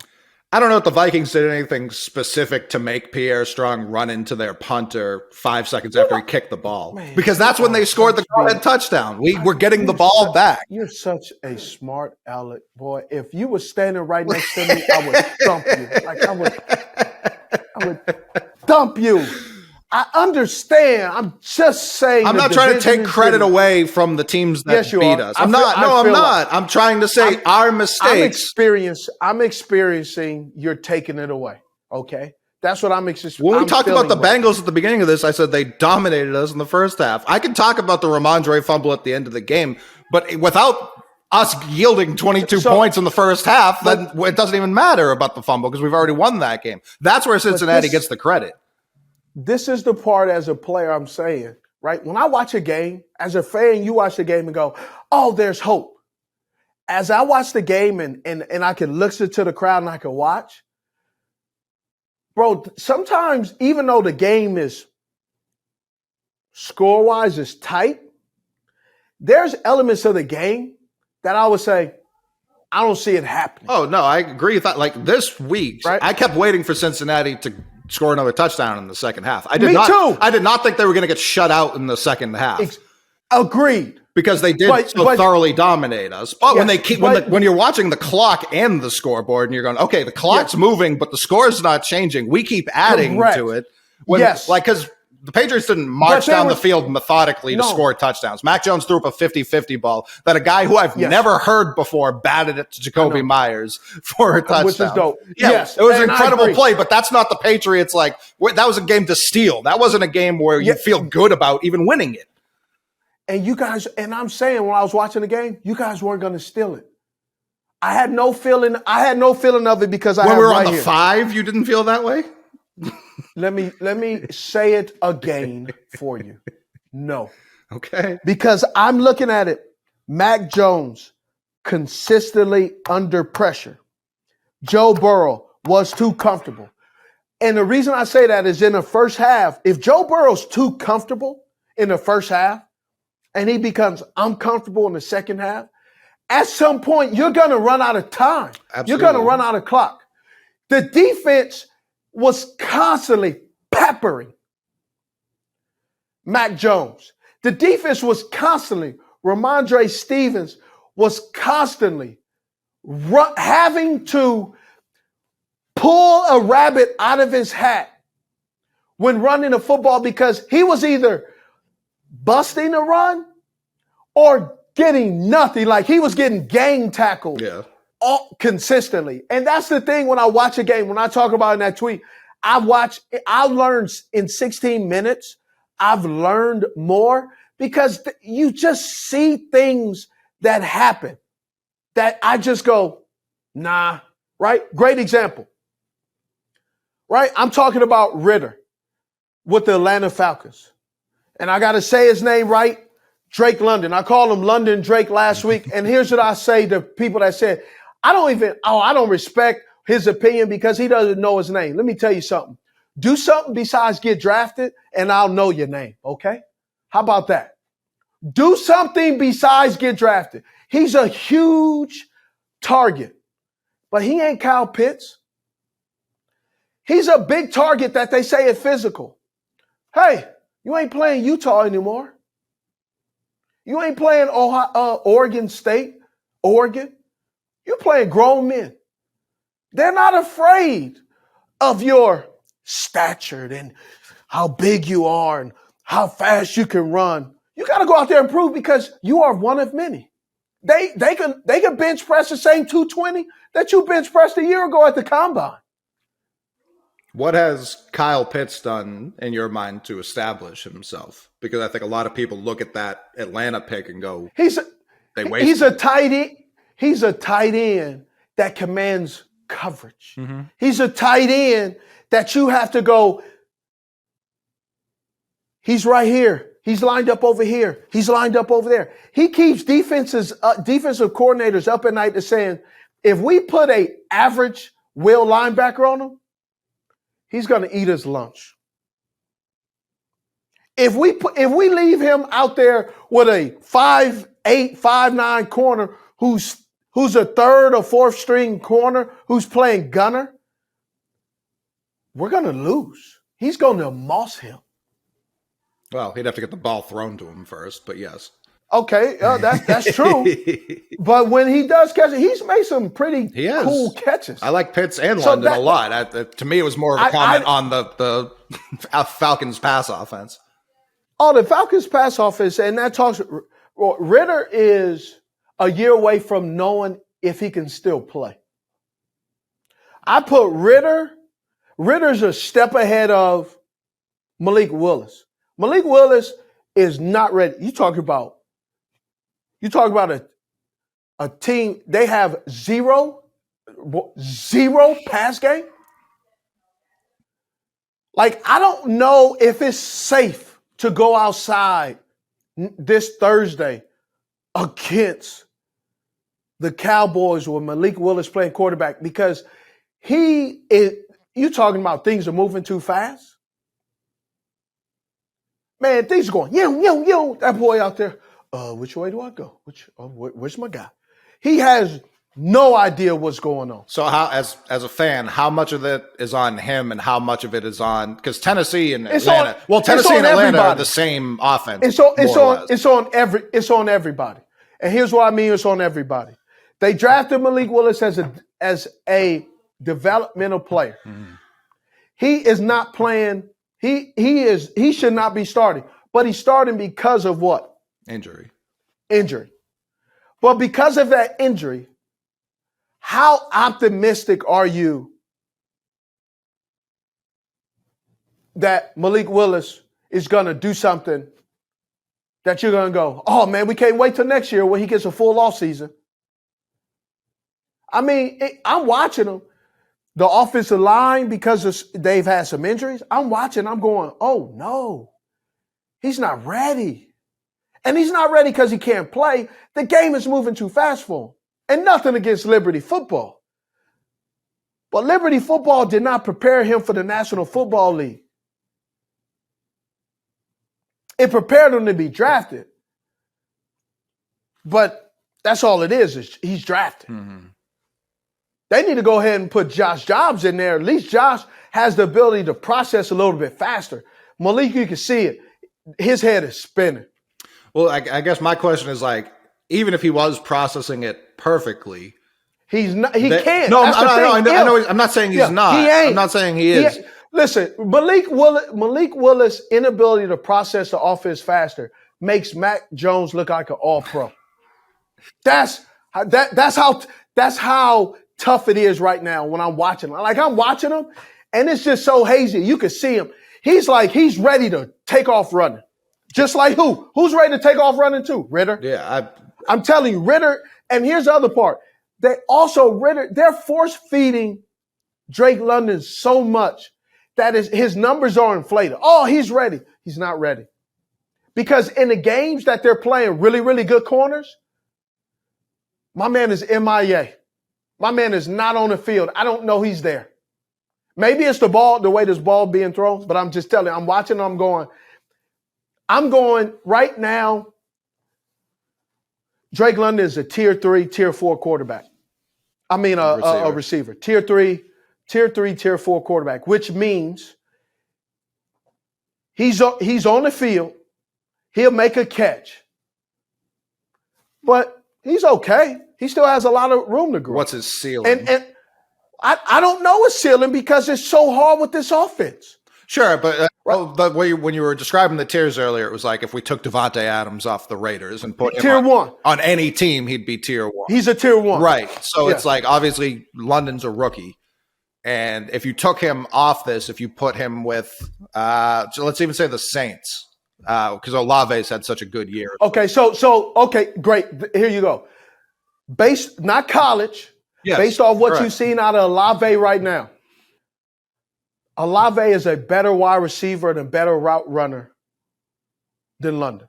Speaker 2: I don't know if the Vikings did anything specific to make Pierre Strong run into their punter 5 seconds after he kicked the ball. Man, because that's when they scored the go-ahead touchdown. We were getting the ball back.
Speaker 1: You're such a smart aleck, boy. If you were standing right next to me, I would thump you. Like I would thump you. I understand. I'm just saying.
Speaker 2: I'm not trying to take credit away from the teams that beat us. I'm not. I'm trying to say our mistakes.
Speaker 1: I'm experiencing you're taking it away. Okay? That's what I'm experiencing.
Speaker 2: When we talked about the Bengals at the beginning of this, I said they dominated us in the first half. I can talk about the Ramondre fumble at the end of the game, but without us yielding 22 points in the first half, then it doesn't even matter about the fumble because we've already won that game. That's where Cincinnati gets the credit.
Speaker 1: This is the part as a player I'm saying, right? When I watch a game, as a fan, you watch the game and go, oh, there's hope. As I watch the game and I can listen to the crowd and I can watch, bro, sometimes even though the game is score-wise is tight, there's elements of the game that I would say, I don't see it happening.
Speaker 2: Oh, no, I agree with that. Like this week, right? I kept waiting for Cincinnati to score another touchdown in the second half. I did not think they were going to get shut out in the second half.
Speaker 1: Agreed.
Speaker 2: Because they did thoroughly dominate us. But when you're watching the clock and the scoreboard and you're going, okay, the clock's moving, but the score's not changing. We keep adding to it. Because the Patriots didn't march down the field methodically to score touchdowns. Mac Jones threw up a 50-50 ball that a guy who I've never heard before batted it to Jacoby Myers for a touchdown. Which is dope. Yeah, it was an incredible play, but that's not the Patriots. Like, that was a game to steal. That wasn't a game where you feel good about even winning it.
Speaker 1: And you guys, and I'm saying when I was watching the game, you guys weren't going to steal it. I had no feeling of it because
Speaker 2: when we were on the 5, you didn't feel that way?
Speaker 1: Let me say it again for you. No.
Speaker 2: Okay.
Speaker 1: Because I'm looking at it. Mac Jones consistently under pressure. Joe Burrow was too comfortable. And the reason I say that is in the first half, if Joe Burrow's too comfortable in the first half and he becomes uncomfortable in the second half, at some point you're going to run out of time. Absolutely. You're going to run out of clock. The defense was constantly peppering Mac Jones. The defense was constantly, Ramondre Stevens was constantly having to pull a rabbit out of his hat when running the football because he was either busting a run or getting nothing. Like he was getting gang tackled.
Speaker 2: Yeah.
Speaker 1: All consistently. And that's the thing when I watch a game, when I talk about in that tweet, I learned in 16 minutes, I've learned more because you just see things that happen that I just go, nah, right? Great example, right? I'm talking about Ritter with the Atlanta Falcons. And I got to say his name right, Drake London. I called him London Drake last week. And here's what I say to people that said, I don't respect his opinion because he doesn't know his name. Let me tell you something. Do something besides get drafted and I'll know your name, okay? How about that? Do something besides get drafted. He's a huge target, but he ain't Kyle Pitts. He's a big target that they say is physical. Hey, you ain't playing Utah anymore. You ain't playing Oregon State, Oregon. You're playing grown men. They're not afraid of your statured and how big you are and how fast you can run. You got to go out there and prove because you are one of many. They can bench press the same 220 that you bench pressed a year ago at the combine.
Speaker 2: What has Kyle Pitts done in your mind to establish himself? Because I think a lot of people look at that Atlanta pick and go, he's a tight end.
Speaker 1: He's a tight end that commands coverage. Mm-hmm. He's a tight end that you have to go, he's right here. He's lined up over here. He's lined up over there. He keeps defensive coordinators up at night to saying, if we put a average will linebacker on him, he's going to eat his lunch. If we leave him out there with a 5'8", 5'9" corner who's a third or fourth string corner who's playing gunner, we're going to lose. He's going to moss him.
Speaker 2: Well, he'd have to get the ball thrown to him first, but yes.
Speaker 1: Okay, that's true. But when he does catch it, he's made some pretty cool catches.
Speaker 2: I like Pitts and London a lot. To me, it was more of a comment on the Falcons pass offense.
Speaker 1: Oh, the Falcons pass offense, and that talks. Ritter is a year away from knowing if he can still play. I put Ritter's a step ahead of Malik Willis. Malik Willis is not ready. You talk about a team, they have zero pass game. Like, I don't know if it's safe to go outside this Thursday against the Cowboys with Malik Willis playing quarterback because you talking about things are moving too fast? Man, things are going, yo, that boy out there. Which way do I go? Where's my guy? He has no idea what's going on.
Speaker 2: So how, as a fan, how much of it is on him and how much of it is on, because Tennessee and Atlanta, Tennessee and Atlanta are the same offense.
Speaker 1: It's on everybody. And here's what I mean, it's on everybody. They drafted Malik Willis as a developmental player. Mm-hmm. He is not playing. He should not be starting, but he's starting because of what?
Speaker 2: Injury.
Speaker 1: But because of that injury, how optimistic are you that Malik Willis is going to do something that you're going to go, oh man, we can't wait till next year when he gets a full offseason? I mean, I'm watching him. The offensive line, because they've had some injuries, I'm watching, I'm going, oh no, he's not ready. And he's not ready because he can't play. The game is moving too fast for him. And nothing against Liberty Football. But Liberty Football did not prepare him for the National Football League. It prepared him to be drafted. But that's all it is he's drafted. Mm-hmm. They need to go ahead and put Josh Jacobs in there. At least Josh has the ability to process a little bit faster. Malik, you can see it. His head is spinning.
Speaker 2: Well, I guess my question is, like, even if he was processing it perfectly,
Speaker 1: he's not. He can't.
Speaker 2: No, I know. I'm not saying he's not.
Speaker 1: He ain't.
Speaker 2: I'm not saying he is.
Speaker 1: Listen, Malik Willis' inability to process the offense faster makes Mac Jones look like an all-pro. That's how tough it is right now when I'm watching him. Like, I'm watching him, and it's just so hazy. You can see him. He's ready to take off running. Just like who? Who's ready to take off running too? Ritter.
Speaker 2: Yeah,
Speaker 1: I'm telling you, Ritter. And here's the other part. They're force-feeding Drake London so much that his numbers are inflated. Oh, he's ready. He's not ready. Because in the games that they're playing really, really good corners, my man is MIA. My man is not on the field. I don't know he's there. Maybe it's the way this ball being thrown, but I'm just telling you, I'm watching, I'm going right now. Drake London is a tier 3, tier 4 quarterback. I mean, a receiver. Tier 3, tier 4 quarterback, which means he's on the field. He'll make a catch. But he's okay. He still has a lot of room to grow.
Speaker 2: What's his ceiling?
Speaker 1: I don't know his ceiling because it's so hard with this offense.
Speaker 2: Sure, but when you were describing the tiers earlier, it was like if we took Davante Adams off the Raiders and put him
Speaker 1: tier one
Speaker 2: on any team, he'd be tier one.
Speaker 1: He's a tier one.
Speaker 2: Right. So it's like, obviously, London's a rookie. And if you took him off this, if you put him with, so let's even say the Saints, because Olave's had such a good year.
Speaker 1: Okay, okay, great. Here you go. Based, not college, based off what you've seen out of Olave right now. Olave is a better wide receiver and a better route runner than London.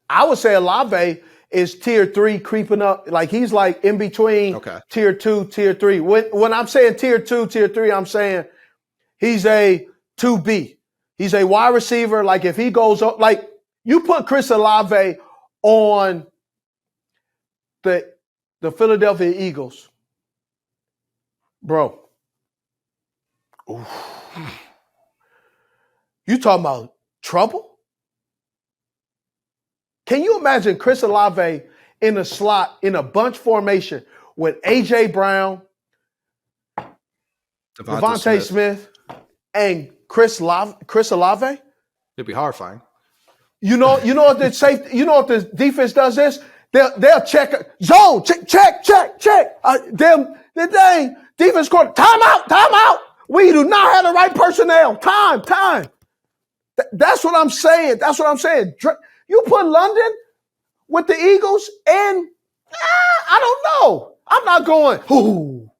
Speaker 1: I would say Olave is tier 3 creeping up. Like he's like in between tier 2, tier 3. When I'm saying tier 2, tier 3, I'm saying he's a 2B. He's a wide receiver. Like if he goes up, like you put Chris Olave on the Philadelphia Eagles. Bro, oof. You talking about trouble? Can you imagine Chris Olave in a slot, in a bunch formation with A.J. Brown, Davante Smith, and Chris Olave?
Speaker 2: It'd be horrifying.
Speaker 1: You know what the defense does this? They'll check zone, check. The dang defense court, timeout. We do not have the right personnel. Time. That's what I'm saying. You put London with the Eagles, and I don't know. I'm not going, oh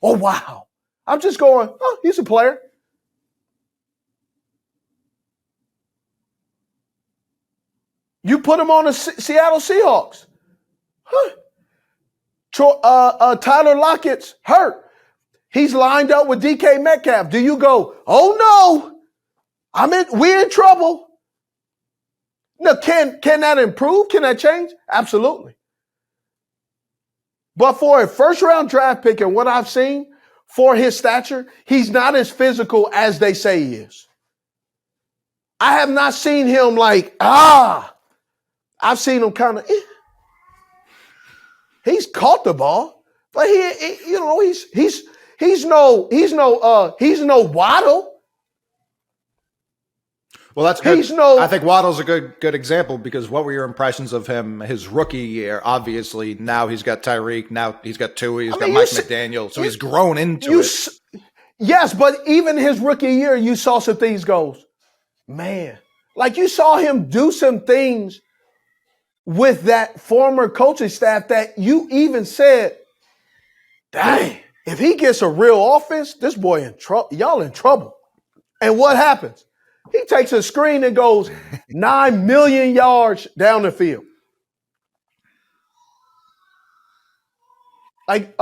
Speaker 1: wow. I'm just going, he's a player. You put him on the Seattle Seahawks. Tyler Lockett's hurt. He's lined up with DK Metcalf. Do you go, oh no, we're in trouble? No, can that improve? Can that change? Absolutely. But for a first-round draft pick and what I've seen for his stature, he's not as physical as they say he is. I have not seen him like, I've seen him kind of, he's caught the ball, but he's no Waddle.
Speaker 2: Well, that's good. I think Waddle's a good example because what were your impressions of him his rookie year? Obviously, now he's got Tyreek. Now he's got Tui. He's got Mike McDaniel. So he's grown into it.
Speaker 1: Yes, but even his rookie year, you saw some things goes, man. Like you saw him do some things with that former coaching staff that you even said, dang, if he gets a real offense, this boy in trouble. Y'all in trouble. And what happens? He takes a screen and goes 9 million yards down the field. Like,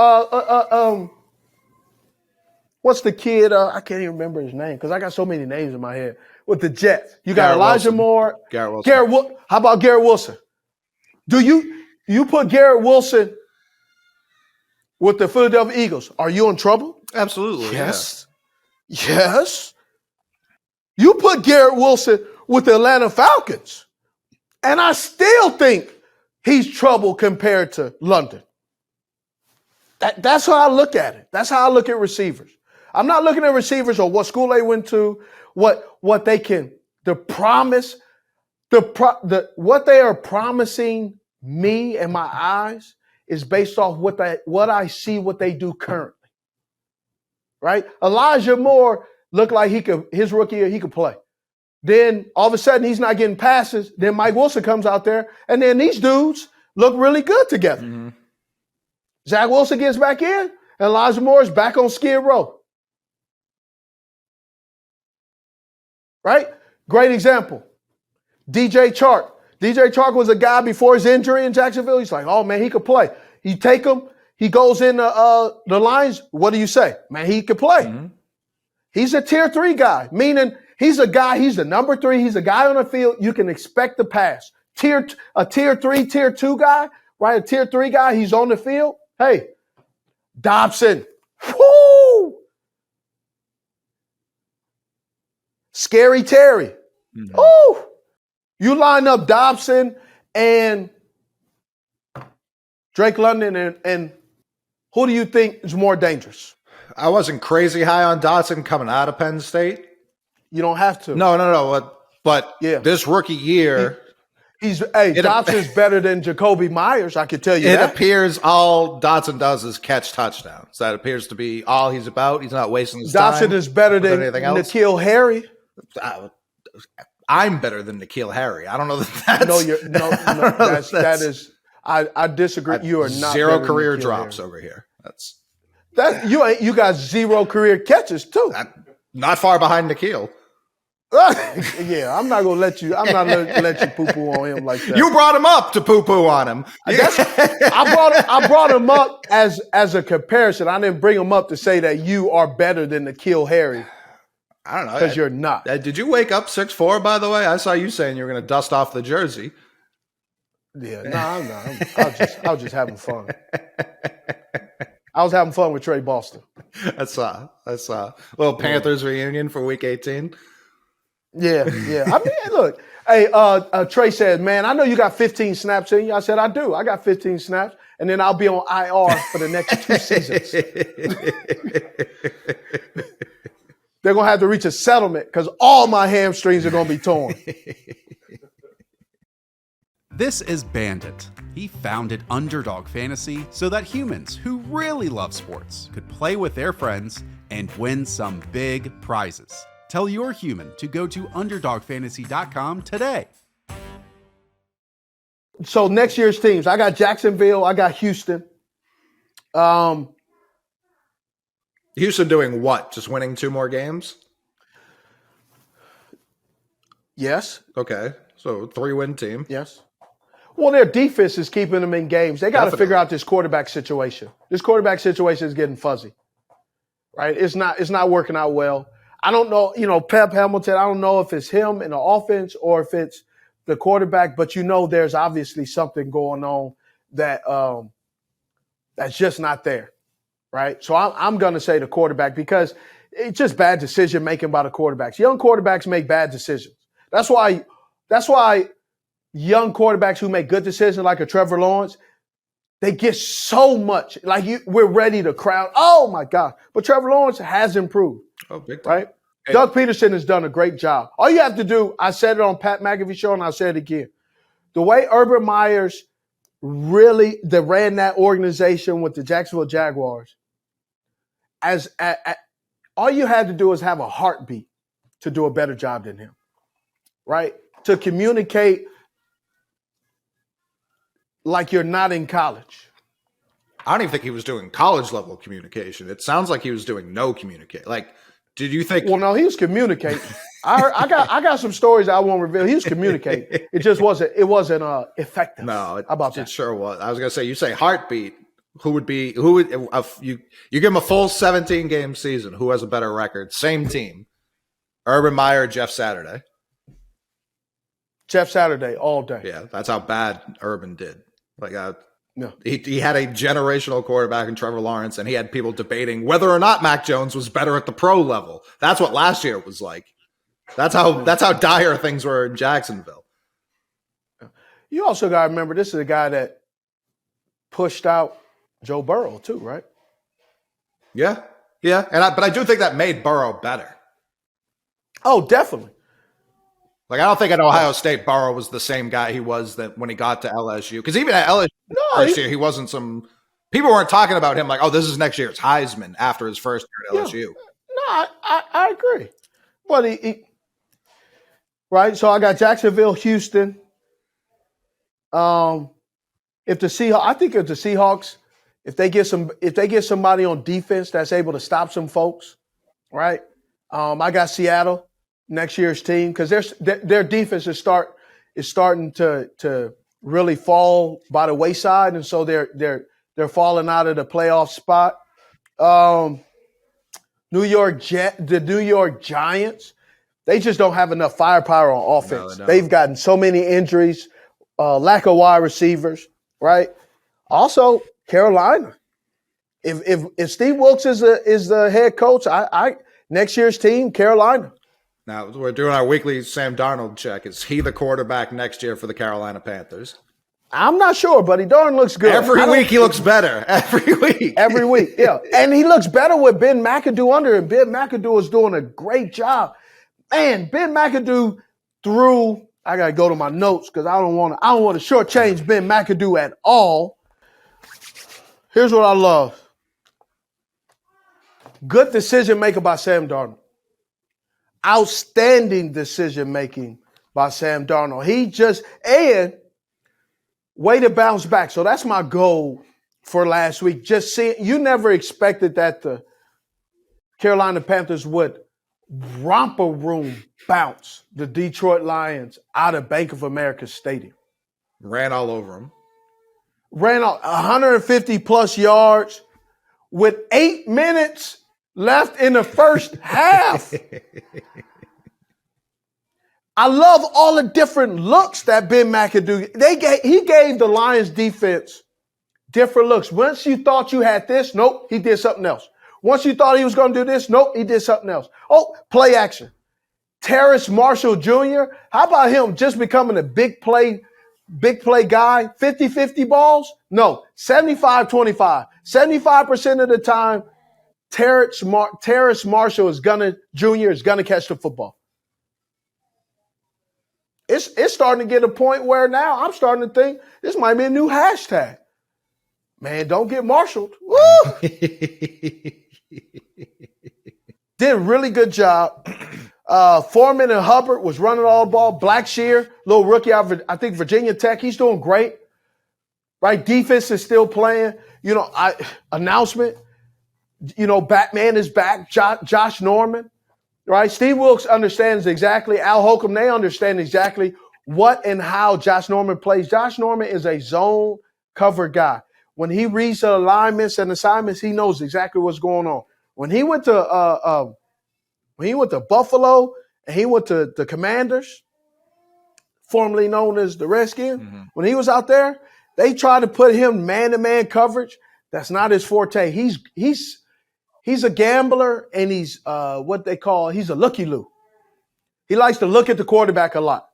Speaker 1: what's the kid? I can't even remember his name because I got so many names in my head. With the Jets, you got Elijah Moore.
Speaker 2: Garrett Wilson.
Speaker 1: How about Garrett Wilson? Do you put Garrett Wilson with the Philadelphia Eagles? Are you in trouble?
Speaker 2: Absolutely.
Speaker 1: Yes. Yeah. Yes. You put Garrett Wilson with the Atlanta Falcons, and I still think he's trouble compared to London. That's how I look at it. That's how I look at receivers. I'm not looking at receivers or what school they went to, what they can, the promise, what they are promising me and my eyes is based off what I see, what they do currently. Right? Elijah Moore looked like his rookie year, he could play. Then all of a sudden he's not getting passes. Then Mike Wilson comes out there, and then these dudes look really good together. Mm-hmm. Zach Wilson gets back in, and Elijah Moore is back on Skid Row. Right? Great example. DJ Chark. DJ Chark was a guy before his injury in Jacksonville. He's like, oh, man, he could play. You take him. He goes in the Lions. What do you say? Man, he could play. Mm-hmm. He's a tier 3 guy, meaning he's a guy, he's the number 3. He's a guy on the field you can expect to pass. A tier 3, tier 2 guy, right? A tier 3 guy, he's on the field. Hey, Dobson. Woo! Scary Terry. Mm-hmm. Woo! You line up Dobson and Drake London and who do you think is more dangerous?
Speaker 2: I wasn't crazy high on Dotson coming out of Penn State.
Speaker 1: You don't have to.
Speaker 2: No. But this rookie year,
Speaker 1: Dotson's better than Jacoby Myers. I can tell you that.
Speaker 2: It appears all Dotson does is catch touchdowns. That appears to be all he's about. He's not wasting his time.
Speaker 1: Dotson is better than N'Keal Harry.
Speaker 2: I'm better than N'Keal Harry. I don't know that that's...
Speaker 1: That is... I disagree. You are not
Speaker 2: zero career drops Harry. Over here.
Speaker 1: You got zero career catches too.
Speaker 2: Not far behind N'Keal.
Speaker 1: Yeah, I'm not gonna let you poo-poo on him like that.
Speaker 2: You brought him up to poo-poo on him.
Speaker 1: I brought him up as a comparison. I didn't bring him up to say that you are better than N'Keal Harry.
Speaker 2: I don't know.
Speaker 1: Because you're not.
Speaker 2: Did you wake up 6'4", by the way? I saw you saying you were going to dust off the jersey.
Speaker 1: Yeah, no, I'm not. I was just having fun. I was having fun with Trey Boston.
Speaker 2: I saw. Little Panthers reunion for Week 18.
Speaker 1: Yeah. I mean, look. Hey, Trey said, man, I know you got 15 snaps in you. I said, I do. I got 15 snaps, and then I'll be on IR for the next 2 seasons. They're going to have to reach a settlement because all my hamstrings are going to be torn.
Speaker 3: This is Bandit. He founded Underdog Fantasy so that humans who really love sports could play with their friends and win some big prizes. Tell your human to go to UnderdogFantasy.com today.
Speaker 1: So next year's teams, I got Jacksonville, I got Houston.
Speaker 2: Houston doing what? Just winning 2 more games?
Speaker 1: Yes.
Speaker 2: Okay. So 3-win team.
Speaker 1: Yes. Well, their defense is keeping them in games. They got to figure out this quarterback situation. This quarterback situation is getting fuzzy. Right? It's not working out well. I don't know, Pep Hamilton, I don't know if it's him in the offense or if it's the quarterback, but there's obviously something going on that that's just not there. Right? So I'm going to say the quarterback because it's just bad decision making by the quarterbacks. Young quarterbacks make bad decisions. That's why young quarterbacks who make good decisions like a Trevor Lawrence, they get so much. We're ready to crown. Oh, my God. But Trevor Lawrence has improved. Oh, big time. Right? Hey. Doug Peterson has done a great job. All you have to do, I said it on Pat McAfee show and I'll say it again. The way Urban Meyers really ran that organization with the Jacksonville Jaguars, all you had to do is have a heartbeat to do a better job than him, right? To communicate like you're not in college.
Speaker 2: I don't even think he was doing college level communication. It sounds like he was doing no communication. Did you think?
Speaker 1: Well, no, he was communicating. I got some stories I won't reveal. He was communicating. It just wasn't effective.
Speaker 2: No,
Speaker 1: how about
Speaker 2: it
Speaker 1: that?
Speaker 2: Sure was. I was gonna say, you say heartbeat. You give him a full 17-game season. Who has a better record? Same team. Urban Meyer, Jeff Saturday.
Speaker 1: Jeff Saturday all day.
Speaker 2: Yeah, that's how bad Urban did.
Speaker 1: No.
Speaker 2: He had a generational quarterback in Trevor Lawrence, and he had people debating whether or not Mac Jones was better at the pro level. That's what last year was like. That's how dire things were in Jacksonville.
Speaker 1: You also got to remember, this is a guy that pushed out Joe Burrow too, right?
Speaker 2: Yeah. But I do think that made Burrow better.
Speaker 1: Oh, definitely.
Speaker 2: I don't think at Ohio State Burrow was the same guy he was when he got to LSU. Because even at LSU first year, he wasn't some – people weren't talking about him like, oh, this is next year's Heisman after his first year at LSU.
Speaker 1: No, I agree. But he right? So I got Jacksonville, Houston. I think if the Seahawks, if they get somebody on defense that's able to stop some folks, right? I got Seattle. Next year's team, because their defense is starting to really fall by the wayside, and so they're falling out of the playoff spot. The New York Giants, they just don't have enough firepower on offense. No, they've gotten so many injuries, lack of wide receivers, right? Also, Carolina. If Steve Wilkes is the head coach, I next year's team, Carolina.
Speaker 2: Now, we're doing our weekly Sam Darnold check. Is he the quarterback next year for the Carolina Panthers?
Speaker 1: I'm not sure, but he darn looks good.
Speaker 2: Every week he looks better. Every week.
Speaker 1: Every week, yeah. And he looks better with Ben McAdoo under him. Ben McAdoo is doing a great job. Man, Ben McAdoo threw, I got to go to my notes because I don't want to shortchange Ben McAdoo at all. Here's what I love. Good decision maker by Sam Darnold. Outstanding decision making by Sam Darnold. And way to bounce back. So that's my goal for last week. Just seeing, you never expected that the Carolina Panthers would romper room bounce the Detroit Lions out of Bank of America Stadium.
Speaker 2: Ran all over them.
Speaker 1: Ran out 150 plus yards with 8 minutes left in the first half. I love all the different looks that Ben McAdoo, he gave the Lions defense different looks. Once you thought you had this, nope, he did something else. Once you thought he was going to do this, nope, he did something else. Oh, play action. Terrace Marshall Jr., how about him just becoming a big play guy, 50-50 balls? No, 75-25. 75% of the time, Terrace Marshall Jr. is gonna catch the football. It's starting to get a point where now I'm starting to think this might be a new hashtag. Man, don't get marshaled. Woo! Did a really good job. Foreman and Hubbard was running all the ball. Blackshear, little rookie out of, I think, Virginia Tech. He's doing great. Right? Defense is still playing. Announcement. Batman is back. Josh Norman. Right? Steve Wilkes understands exactly. Al Holcomb, they understand exactly what and how Josh Norman plays. Josh Norman is a zone cover guy. When he reads the alignments and assignments, he knows exactly what's going on. When he went to Buffalo and he went to the Commanders, formerly known as the Redskins, when he was out there, they tried to put him man-to-man coverage. That's not his forte. He's a gambler, and he's he's a looky-loo. He likes to look at the quarterback a lot.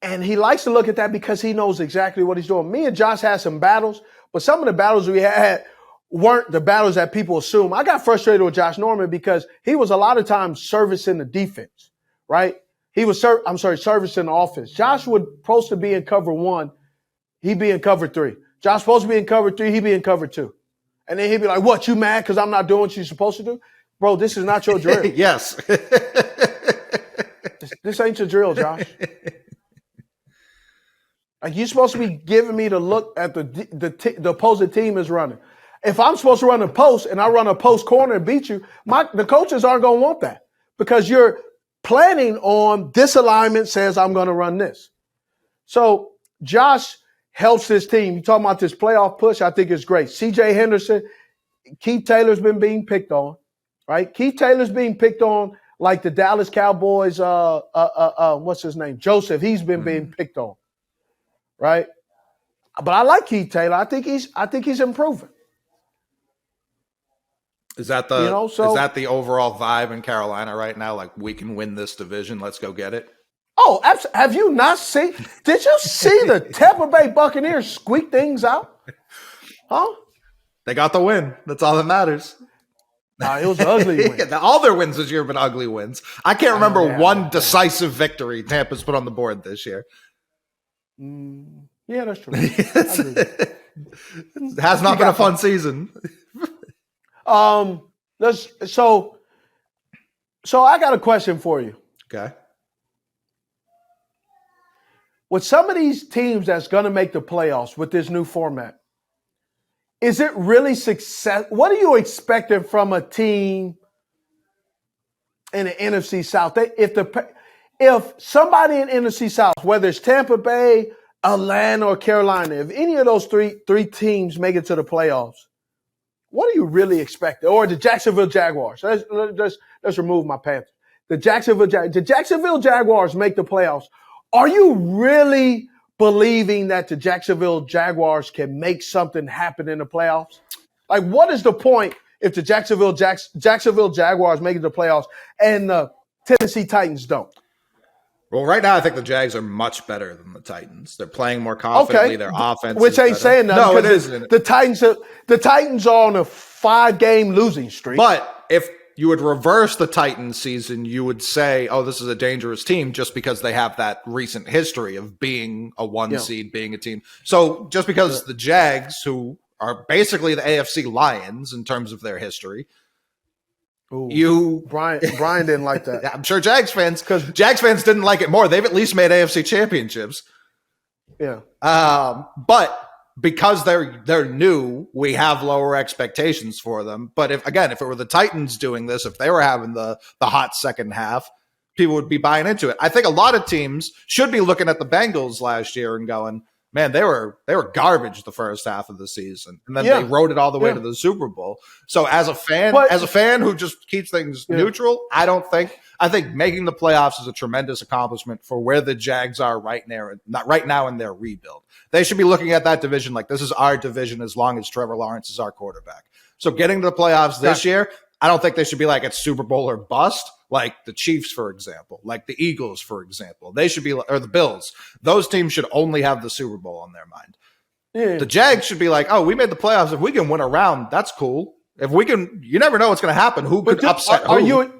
Speaker 1: And he likes to look at that because he knows exactly what he's doing. Me and Josh had some battles, but some of the battles we had weren't the battles that people assume. I got frustrated with Josh Norman because he was a lot of times servicing the defense, right? He was servicing the offense. Josh was supposed to be in cover 1. He'd be in cover 3. Josh supposed to be in cover 3. He'd be in cover 2. And then he'd be like, what, you mad because I'm not doing what you're supposed to do? Bro, this is not your drill.
Speaker 2: Yes.
Speaker 1: This ain't your drill, Josh. Like, you're supposed to be giving me the look at the opposing team is running. If I'm supposed to run a post and I run a post corner and beat you, the coaches aren't going to want that because you're planning on this alignment says I'm going to run this. So Josh helps his team. You talking about this playoff push, I think it's great. C.J. Henderson, Keith Taylor's been being picked on, right? Keith Taylor's being picked on like the Dallas Cowboys, what's his name? Joseph, he's been being picked on, right? But I like Keith Taylor. I think he's improving.
Speaker 2: Is that the overall vibe in Carolina right now? Like, we can win this division. Let's go get it.
Speaker 1: Oh, absolutely. Have you not seen? Did you see the Tampa Bay Buccaneers squeak things out? Huh?
Speaker 2: They got the win. That's all that matters.
Speaker 1: It was an ugly win.
Speaker 2: All their wins this year have been ugly wins. I can't remember one decisive victory Tampa's put on the board this year.
Speaker 1: Yeah, that's true.
Speaker 2: It has not been a fun season.
Speaker 1: So I got a question for you.
Speaker 2: Okay.
Speaker 1: With some of these teams that's going to make the playoffs with this new format, is it really success? What are you expecting from a team in the NFC South? If somebody in NFC South, whether it's Tampa Bay, Atlanta, or Carolina, if any of those three teams make it to the playoffs, what are you really expecting? Or the Jacksonville Jaguars. Let's remove my Panthers. The Jacksonville Jaguars make the playoffs. Are you really believing that the Jacksonville Jaguars can make something happen in the playoffs? Like, what is the point if the Jacksonville Jaguars make it to the playoffs and the Tennessee Titans don't?
Speaker 2: Well, right now I think the Jags are much better than the Titans. They're playing more confidently.
Speaker 1: Okay.
Speaker 2: Their offense,
Speaker 1: which ain't saying nothing.
Speaker 2: No, it isn't.
Speaker 1: The Titans are on a 5-game losing streak.
Speaker 2: But if you would reverse the Titans season, you would say, "Oh, this is a dangerous team," just because they have that recent history of being a 1 seed, being a team. So just because the Jags, who are basically the AFC Lions in terms of their history.
Speaker 1: Brian didn't like that.
Speaker 2: I'm sure Jags fans didn't like it more. They've at least made AFC championships.
Speaker 1: Yeah.
Speaker 2: But because they're new, we have lower expectations for them. But if it were the Titans doing this, if they were having the hot second half, people would be buying into it. I think a lot of teams should be looking at the Bengals last year and going, man, they were garbage the first half of the season, and then they rode it all the way to the Super Bowl. So as a fan who just keeps things neutral, I think making the playoffs is a tremendous accomplishment for where the Jags are right now in their rebuild. They should be looking at that division like this is our division as long as Trevor Lawrence is our quarterback. So getting to the playoffs this year, I don't think they should be like it's Super Bowl or bust. Like the Chiefs, for example, like the Eagles, for example, they should be, or the Bills. Those teams should only have the Super Bowl on their mind. Yeah. The Jags should be like, oh, we made the playoffs. If we can win a round, that's cool. If we can, you never know what's going to happen. Who could upset who?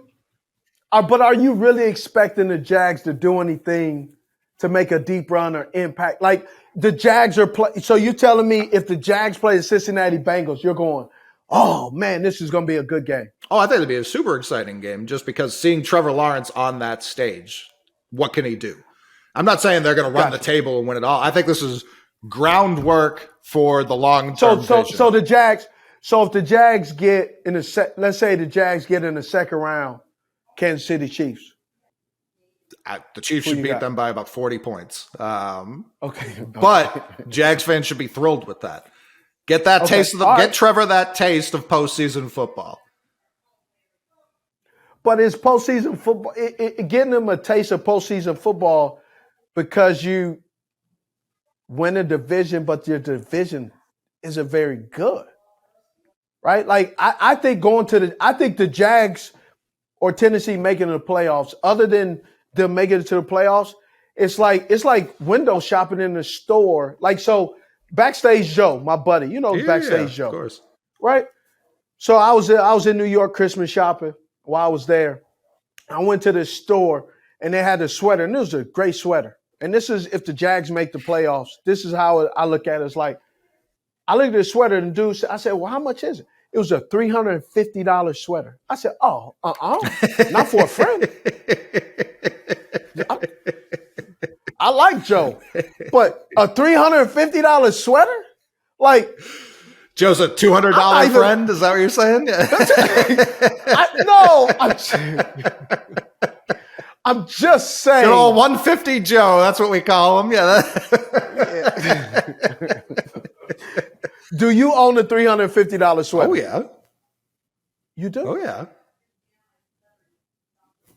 Speaker 1: But are you really expecting the Jags to do anything to make a deep run or impact? Like the Jags are so you're telling me if the Jags play the Cincinnati Bengals, you're going, oh, man, this is going to be a good game.
Speaker 2: Oh, I think it'd be a super exciting game just because seeing Trevor Lawrence on that stage, what can he do? I'm not saying they're going to run the table and win it all. I think this is groundwork for the long-term vision.
Speaker 1: So if the Jags get in let's say the Jags get in the second round, Kansas City Chiefs.
Speaker 2: The Chiefs should beat them by about 40 points.
Speaker 1: Okay.
Speaker 2: But Jags fans should be thrilled with that. Get that taste of get Trevor that taste of postseason football.
Speaker 1: But it's postseason football. Getting them a taste of postseason football because you win a division, but your division isn't very good, right? Like I think the Jags or Tennessee making the playoffs, other than them making it to the playoffs, it's like window shopping in the store. Like so. Backstage Joe, my buddy, Backstage Joe,
Speaker 2: of course,
Speaker 1: right? So I was in New York Christmas shopping while I was there. I went to this store and they had a sweater, and it was a great sweater. And this is if the Jags make the playoffs. This is how I look at it. It's like I looked at the sweater and the dude, I said, "Well, how much is it?" It was a $350 sweater. I said, "Oh, not for a friend." I like Joe, but a $350 sweater? Like
Speaker 2: Joe's a $200 friend? Is that what you're saying?
Speaker 1: I'm just saying.
Speaker 2: Good old 150 Joe. That's what we call him. Yeah.
Speaker 1: Do you own a $350 sweater?
Speaker 2: Oh, yeah.
Speaker 1: You do?
Speaker 2: Oh, yeah.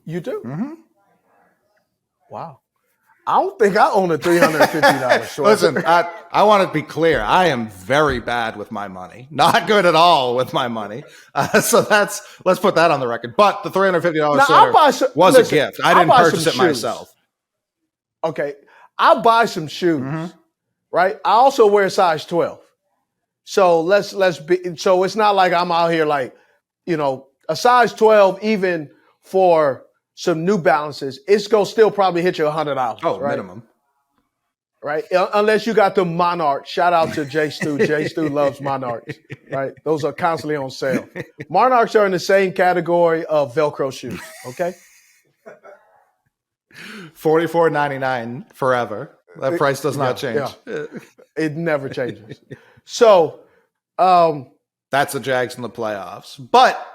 Speaker 1: You do?
Speaker 2: Mm-hmm.
Speaker 1: Wow. I don't think I own a $350 sweater.
Speaker 2: Listen, I want to be clear. I am very bad with my money. Not good at all with my money. So let's put that on the record. But the $350 sweater was a gift. I didn't purchase it myself.
Speaker 1: Okay. I'll buy some shoes, right? I also wear a size 12. So so it's not like I'm out here like, a size 12 even for some New Balances, it's going to still probably hit you $100.
Speaker 2: Oh,
Speaker 1: right?
Speaker 2: minimum.
Speaker 1: Right? Unless you got the Monarchs. Shout out to Jay Stu. Jay Stu loves Monarchs. Right? Those are constantly on sale. Monarchs are in the same category of Velcro shoes. Okay?
Speaker 2: $44.99 forever. That price does not change.
Speaker 1: Yeah. It never changes. So
Speaker 2: that's the Jags in the playoffs. But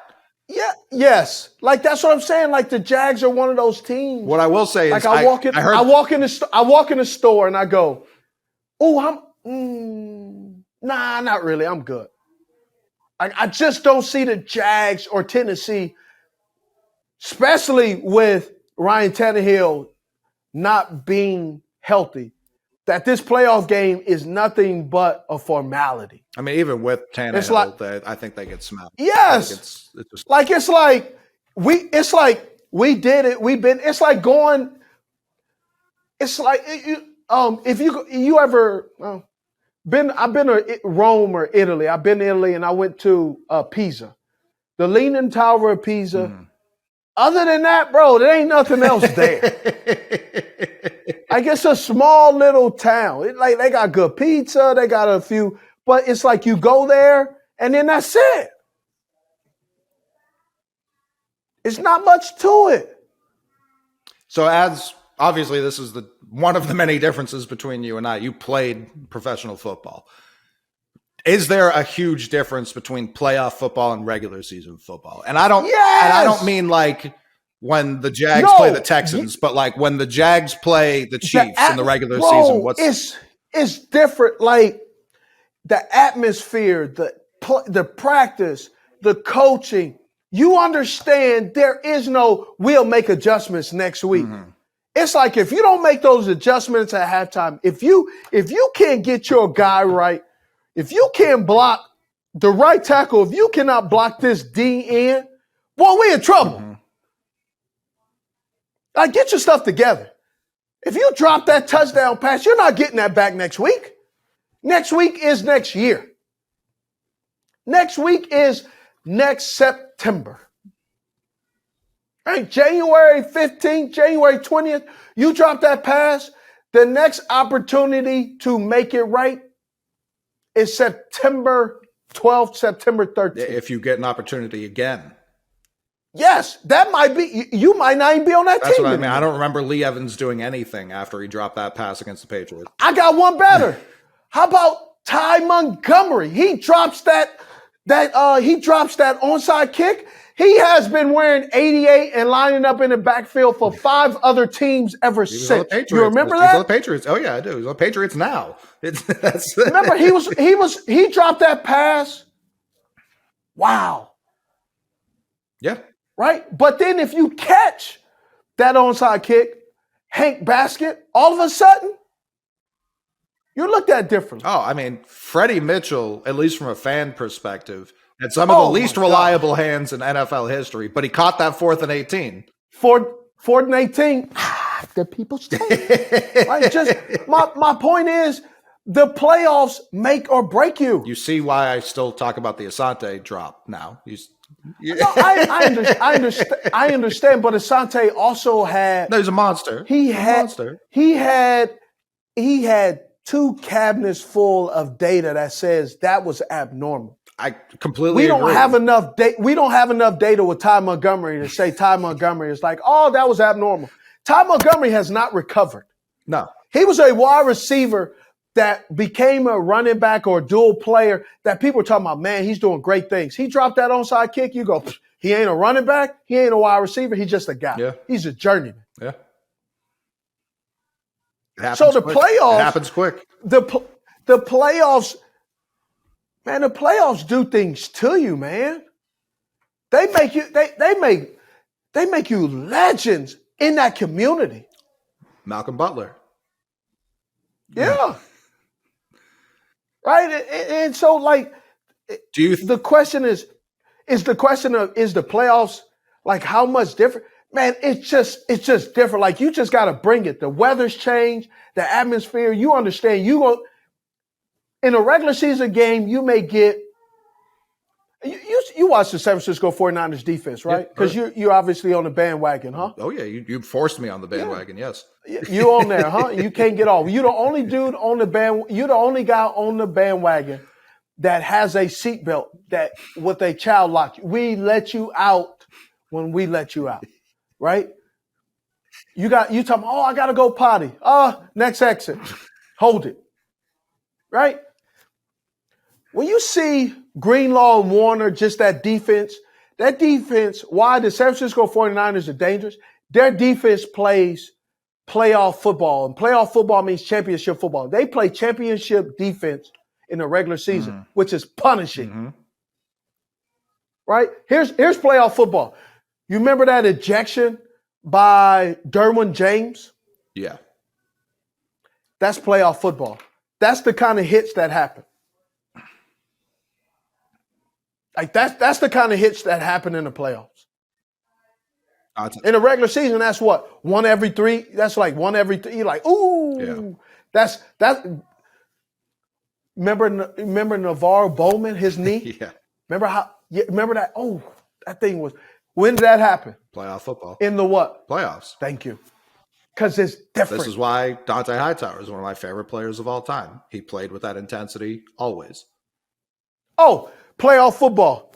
Speaker 1: yes. Like that's what I'm saying. Like the Jags are one of those teams.
Speaker 2: What I will say is,
Speaker 1: I walk in the store and I go, "Oh, nah, not really. I'm good." I just don't see the Jags or Tennessee, especially with Ryan Tannehill not being healthy, that this playoff game is nothing but a formality.
Speaker 2: I mean, even with Tannehill, I think they get smacked.
Speaker 1: Yes. It's like we did it. It's like going it's like if you ever I've been to Rome or Italy. I've been to Italy and I went to Pisa, the Leaning Tower of Pisa. Other than that, bro, there ain't nothing else there. Like it's a small little town. Like they got good pizza, they got a few, but it's like you go there and then that's it. It's not much to it.
Speaker 2: So as obviously this is one of the many differences between you and I. You played professional football. Is there a huge difference between playoff football and regular season football? And I don't mean like when the Jags play the Texans, but like when the Jags play the Chiefs in the regular season.
Speaker 1: It's different. Like the atmosphere, the practice, the coaching. You understand there is no we'll make adjustments next week. Mm-hmm. It's like if you don't make those adjustments at halftime, if you can't get your guy right, if you can't block the right tackle, if you cannot block this D in, well, we're in trouble. Mm-hmm. Like, get your stuff together. If you drop that touchdown pass, you're not getting that back next week. Next week is next year. Next week is next September. Right? January 15th, January 20th, you drop that pass, the next opportunity to make it right is September 12th, September 13th.
Speaker 2: If you get an opportunity again.
Speaker 1: Yes, that might be. You might not even be on that team.
Speaker 2: That's what I mean. I don't remember Lee Evans doing anything after he dropped that pass against the Patriots.
Speaker 1: I got one better. How about Ty Montgomery? He drops that onside kick. He has been wearing 88 and lining up in the backfield for 5 other teams ever since. You remember that?
Speaker 2: He's on the Patriots. Oh yeah, I do. He's on the Patriots now.
Speaker 1: Remember, he dropped that pass. Wow.
Speaker 2: Yeah.
Speaker 1: Right? But then if you catch that onside kick, Hank Basket, all of a sudden, you're looked at differently.
Speaker 2: Oh, I mean, Freddie Mitchell, at least from a fan perspective, had some of the least reliable hands in NFL history, but he caught that 4th and 18.
Speaker 1: 4th and 18. The people's team. Right? Just my point is, the playoffs make or break you.
Speaker 2: You see why I still talk about the Asante drop now.
Speaker 1: No, I understand, but Asante also had.
Speaker 2: No, he's a monster.
Speaker 1: He had 2 cabinets full of data that says that was abnormal.
Speaker 2: I completely agree.
Speaker 1: We don't have enough data with Ty Montgomery to say Ty Montgomery is like, oh, that was abnormal. Ty Montgomery has not recovered.
Speaker 2: No.
Speaker 1: He was a wide receiver that became a running back or a dual player that people are talking about, man, he's doing great things. He dropped that onside kick. You go, he ain't a running back. He ain't a wide receiver. He's just a guy.
Speaker 2: Yeah.
Speaker 1: He's a journeyman.
Speaker 2: Yeah.
Speaker 1: So the playoffs.
Speaker 2: It happens quick.
Speaker 1: The playoffs, man, the playoffs do things to you, man. They make you, they make you legends in that community.
Speaker 2: Malcolm Butler.
Speaker 1: Yeah. Right? And so, like, the question is the playoffs, like, how much different? Man, it's just different. Like, you just got to bring it. The weather's changed, the atmosphere. You understand. In a regular season game, you may get you watch the San Francisco 49ers defense, right? Because you're obviously on the bandwagon, huh?
Speaker 2: Oh, yeah. You forced me on the bandwagon, yes.
Speaker 1: You on there, huh? You can't get off. You're the only dude on the you're the only guy on the bandwagon that has a seatbelt that with a child lock. We let you out when we let you out, right? You talking, oh, I got to go potty. Next exit. Hold it, right? When you see Greenlaw and Warner, just that defense, why the San Francisco 49ers are dangerous, their defense plays playoff football. And playoff football means championship football. They play championship defense in the regular season, which is punishing. Mm-hmm. Right? Here's playoff football. You remember that ejection by Derwin James?
Speaker 2: Yeah.
Speaker 1: That's playoff football. That's the kind of hits that happen. Like that's the kind of hits that happen in the playoffs. In the regular season, that's what? 1 every 3? That's like 1 every 3. You're like, ooh. Yeah. That's remember Navarro Bowman, his knee?
Speaker 2: Yeah.
Speaker 1: Remember that? Oh, that thing was. When did that happen?
Speaker 2: Playoff football.
Speaker 1: In the what?
Speaker 2: Playoffs.
Speaker 1: Thank you. Because it's different.
Speaker 2: This is why Dante Hightower is one of my favorite players of all time. He played with that intensity always.
Speaker 1: Oh, playoff football.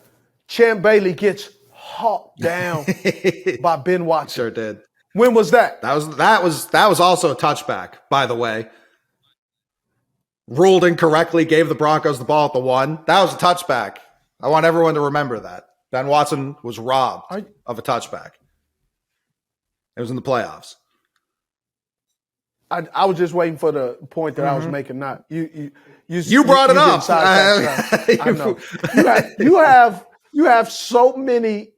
Speaker 1: Champ Bailey gets hawked down by Ben Watson.
Speaker 2: Sure did.
Speaker 1: When was that?
Speaker 2: That was also a touchback, by the way. Ruled incorrectly, gave the Broncos the ball at the 1. That was a touchback. I want everyone to remember that. Ben Watson was robbed of a touchback. It was in the playoffs.
Speaker 1: I was just waiting for the point that I was making. Not you
Speaker 2: brought it up.
Speaker 1: I know. You have so many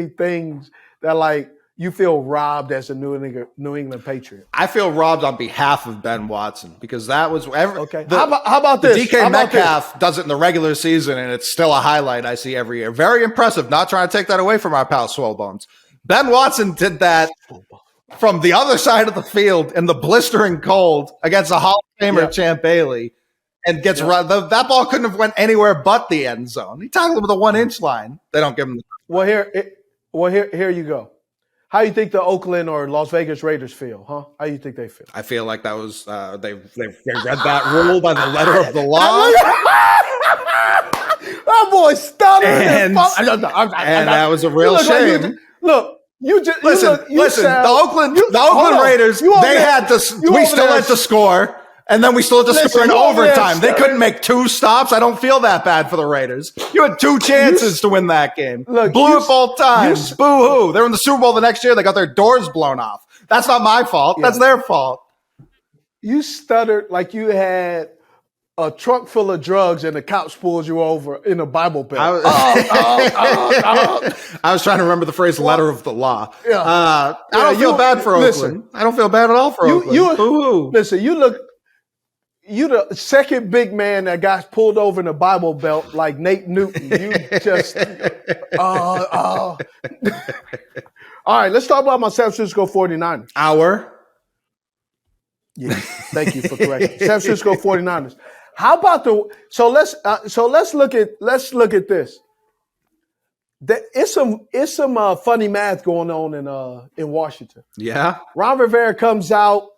Speaker 1: things that like you feel robbed as a New England Patriot.
Speaker 2: I feel robbed on behalf of Ben Watson because that was
Speaker 1: okay. How about this?
Speaker 2: DK Metcalf does it in the regular season, and it's still a highlight I see every year. Very impressive. Not trying to take that away from our pal Swellbones. Ben Watson did that from the other side of the field in the blistering cold against a Hall of Famer, Champ Bailey, and gets run. That ball couldn't have went anywhere but the end zone. He tackled him with a 1-inch line. They don't give him.
Speaker 1: Here you go. How do you think the Oakland or Las Vegas Raiders feel, huh? How do you think they feel?
Speaker 2: I feel like that was they read that rule by the letter of the law.
Speaker 1: That boy stuttered
Speaker 2: and that was a real shame.
Speaker 1: Listen.
Speaker 2: The Oakland Raiders. We still had to score, and then we still had to score in overtime. They couldn't make 2 stops. I don't feel that bad for the Raiders. You had 2 chances to win that game. Blew it both times. Boo-hoo. They were in the Super Bowl the next year. They got their doors blown off. That's not my fault. That's their fault.
Speaker 1: You stuttered like you had a trunk full of drugs and the cops pulled you over in a Bible Belt.
Speaker 2: I was trying to remember the phrase "letter of the law." Yeah. I don't feel bad for Oakland. I don't feel bad at all for Oakland.
Speaker 1: Listen, you the second big man that got pulled over in a Bible Belt like Nate Newton. You just all right, let's talk about my San Francisco 49ers. Yeah, thank you for correcting. San Francisco 49ers. How about let's look at this. It's some funny math going on in Washington.
Speaker 2: Yeah.
Speaker 1: Ron Rivera comes out,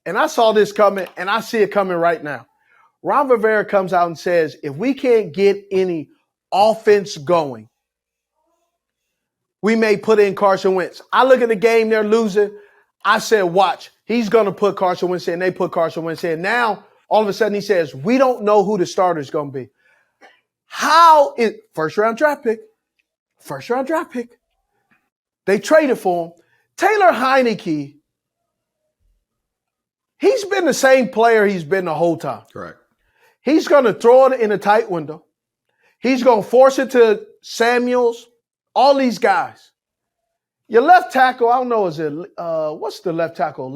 Speaker 1: and I saw this coming, and I see it coming right now. Ron Rivera comes out and says, if we can't get any offense going, we may put in Carson Wentz. I look at the game they're losing. I said, watch, he's going to put Carson Wentz in. They put Carson Wentz in. Now, all of a sudden, he says, we don't know who the starter is going to be. First-round draft pick. They traded for him. Taylor Heinicke, he's been the same player he's been the whole time.
Speaker 2: Correct.
Speaker 1: He's going to throw it in a tight window. He's going to force it to Samuels, all these guys. Your left tackle, I don't know, is it what's the left tackle?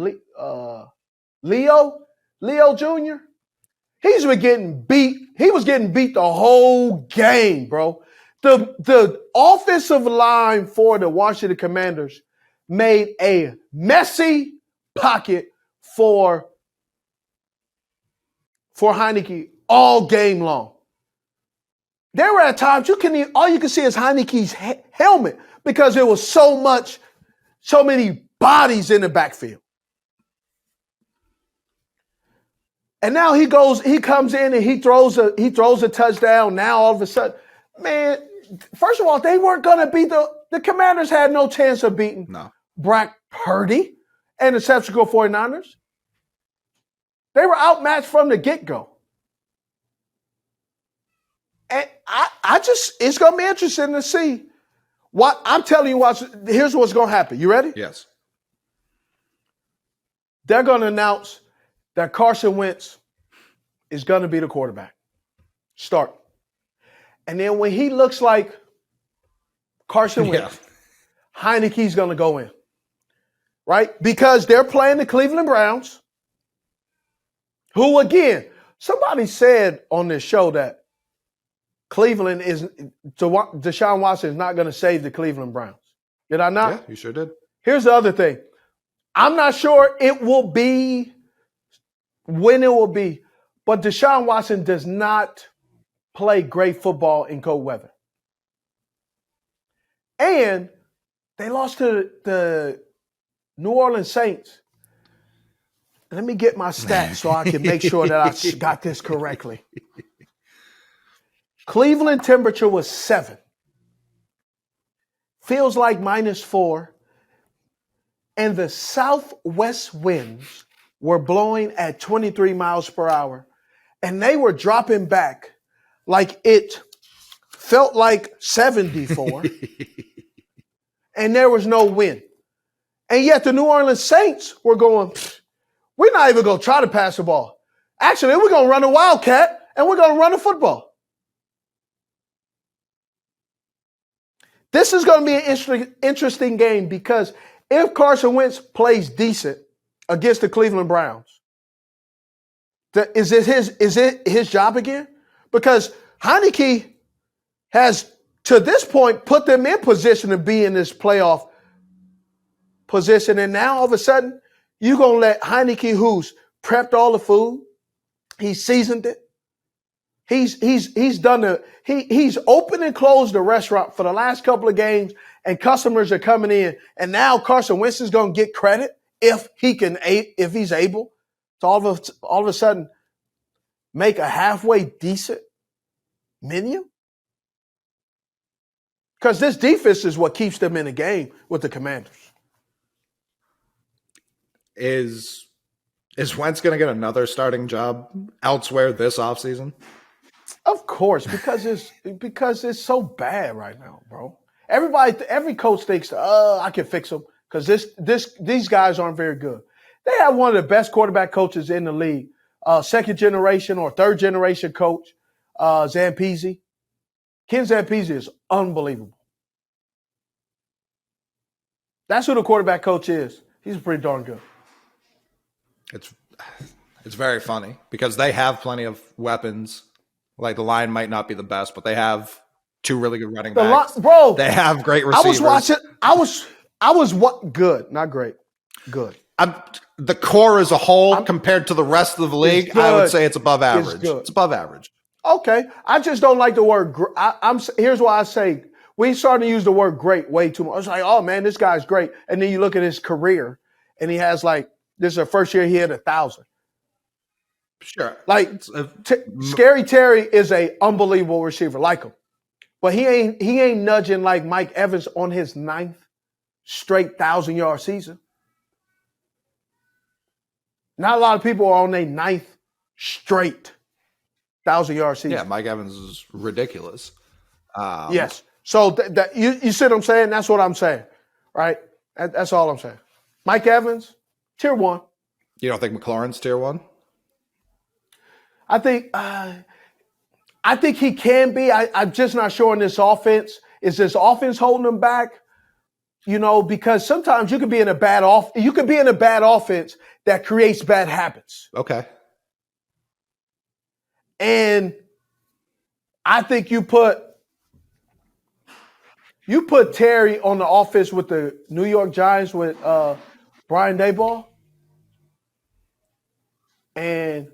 Speaker 1: Leo Jr.? He was getting beat the whole game, bro. The offensive line for the Washington Commanders made a messy pocket for Heinicke all game long. There were at times all you could see is Heinicke's helmet because there was so many bodies in the backfield. And now he comes in and he throws a touchdown. Now all of a sudden, man, first of all, they weren't going to beat the Commanders had no chance of beating Brock Purdy and the San Francisco 49ers. They were outmatched from the get-go. And it's going to be interesting to see what I'm telling you. Here's what's going to happen. You ready?
Speaker 2: Yes.
Speaker 1: They're going to announce that Carson Wentz is going to be the quarterback. Start. And then when he looks like Carson Wentz, Heinicke's going to go in. Right? Because they're playing the Cleveland Browns, who, again, somebody said on this show that Cleveland Deshaun Watson is not going to save the Cleveland Browns. Did I not?
Speaker 2: Yeah, you sure did.
Speaker 1: Here's the other thing. I'm not sure it will be when it will be, but Deshaun Watson does not play great football in cold weather. And they lost to the New Orleans Saints. Let me get my stats so I can make sure that I got this correctly. Cleveland temperature was 7. Feels like -4. And the southwest winds were blowing at 23 miles per hour. And they were dropping back like it felt like 74. And there was no wind. And yet the New Orleans Saints were going, we're not even going to try to pass the ball. Actually, we're going to run a wildcat and we're going to run a football. This is going to be an interesting game because if Carson Wentz plays decent against the Cleveland Browns, is it his job again? Because Heinicke has, to this point, put them in position to be in this playoff position. And now all of a sudden, you're going to let Heinicke, who's prepped all the food, he's seasoned it, he's opened and closed the restaurant for the last couple of games, and customers are coming in. And now Carson Wentz is going to get credit if he's able to all of a sudden make a halfway decent menu. Because this defense is what keeps them in the game with the Commanders.
Speaker 2: Is Wentz going to get another starting job elsewhere this offseason?
Speaker 1: Of course, because it's so bad right now, bro. Every coach thinks, I can fix them because these guys aren't very good. They have one of the best quarterback coaches in the league, second generation or third generation coach, Zampese. Ken Zampese is unbelievable. That's who the quarterback coach is. He's pretty darn good.
Speaker 2: It's very funny because they have plenty of weapons. Like the line might not be the best, but they have 2 really good running backs.
Speaker 1: Bro,
Speaker 2: they have great receivers.
Speaker 1: I was what good, not great, good.
Speaker 2: The core as a whole compared to the rest of the league, I would say it's above average. It's above average.
Speaker 1: Okay, I just don't like the word. Here's why I say we started to use the word great way too much. I was like, oh man, this guy's great, and then you look at his career, and he has this is the first year he had 1,000.
Speaker 2: Sure.
Speaker 1: Scary Terry is a unbelievable receiver, like him. But he ain't nudging like Mike Evans on his 9th straight 1,000-yard season. Not a lot of people are on their 9th straight 1,000-yard season.
Speaker 2: Yeah, Mike Evans is ridiculous.
Speaker 1: Yes. So you see what I'm saying? That's what I'm saying, right? That's all I'm saying. Mike Evans, tier 1.
Speaker 2: You don't think McLaurin's tier 1?
Speaker 1: I think he can be. I'm just not sure in this offense. Is this offense holding him back? Because sometimes you can be in a bad offense that creates bad habits.
Speaker 2: Okay.
Speaker 1: And I think you put Terry on the offense with the New York Giants with Brian Daboll, and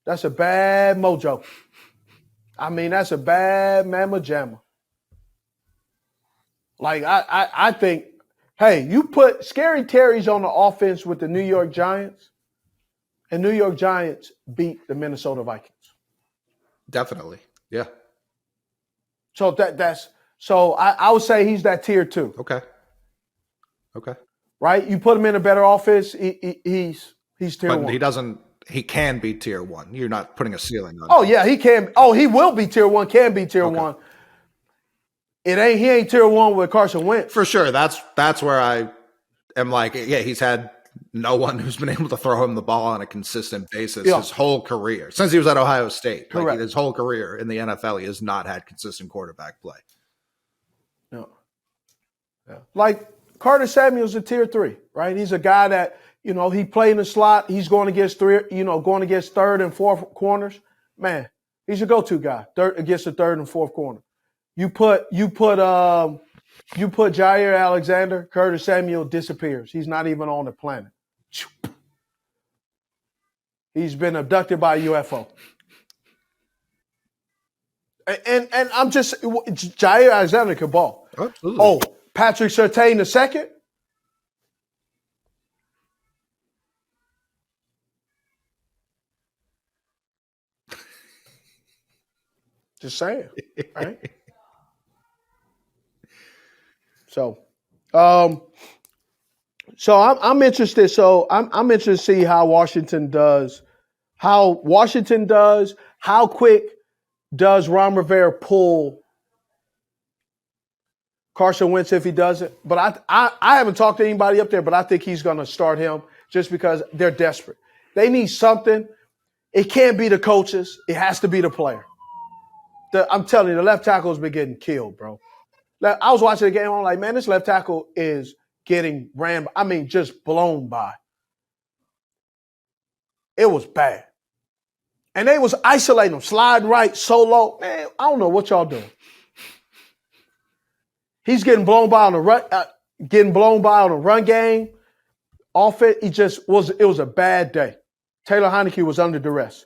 Speaker 1: that's a bad mojo. I mean, that's a bad mamma jamma. I think, hey, you put Scary Terry's on the offense with the New York Giants, and New York Giants beat the Minnesota Vikings.
Speaker 2: Definitely, yeah.
Speaker 1: So I would say he's that tier 2.
Speaker 2: Okay.
Speaker 1: Right? You put him in a better offense, he's tier 1.
Speaker 2: He can be tier 1. You're not putting a ceiling on him.
Speaker 1: Oh, yeah, he can. Oh, he will be tier 1, can be tier 1. He ain't tier 1 with Carson Wentz.
Speaker 2: For sure. That's where I am he's had no one who's been able to throw him the ball on a consistent basis his whole career. Since he was at Ohio State.
Speaker 1: Correct.
Speaker 2: His whole career in the NFL, he has not had consistent quarterback play.
Speaker 1: No. Yeah. Like Carter Samuel's a tier 3, right? He's a guy that, he played in the slot. He's going against third and fourth corners. Man, He's a go-to guy against the third and fourth corner. You put Jair Alexander, Curtis Samuel disappears. He's not even on the planet. He's been abducted by a UFO. And I'm just Jair Alexander can ball.
Speaker 2: Absolutely.
Speaker 1: Oh, Patrick Surtain the second. Just saying, right? So I'm interested. So I'm interested to see how Washington does. How quick does Ron Rivera pull Carson Wentz if he doesn't? But I haven't talked to anybody up there, but I think he's going to start him just because they're desperate. They need something. It can't be the coaches. It has to be the player. I'm telling you, the left tackle's been getting killed, bro. I was watching the game. I'm like, man, this left tackle is getting ran. Just blown by. It was bad. And they was isolating him, sliding right, so low. Man, I don't know what y'all doing. He's getting blown by on the run game. Off it, it was a bad day. Taylor Heinicke was under duress.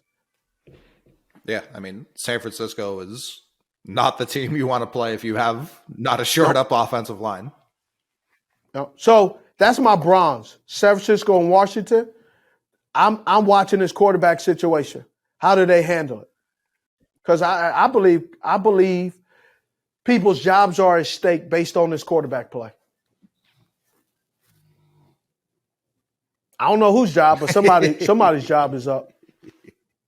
Speaker 2: Yeah, San Francisco is not the team you want to play if you have not a shored up offensive line.
Speaker 1: No. So that's my bronze. San Francisco and Washington. I'm watching this quarterback situation. How do they handle it? Because I believe people's jobs are at stake based on this quarterback play. I don't know whose job, but somebody's job is up.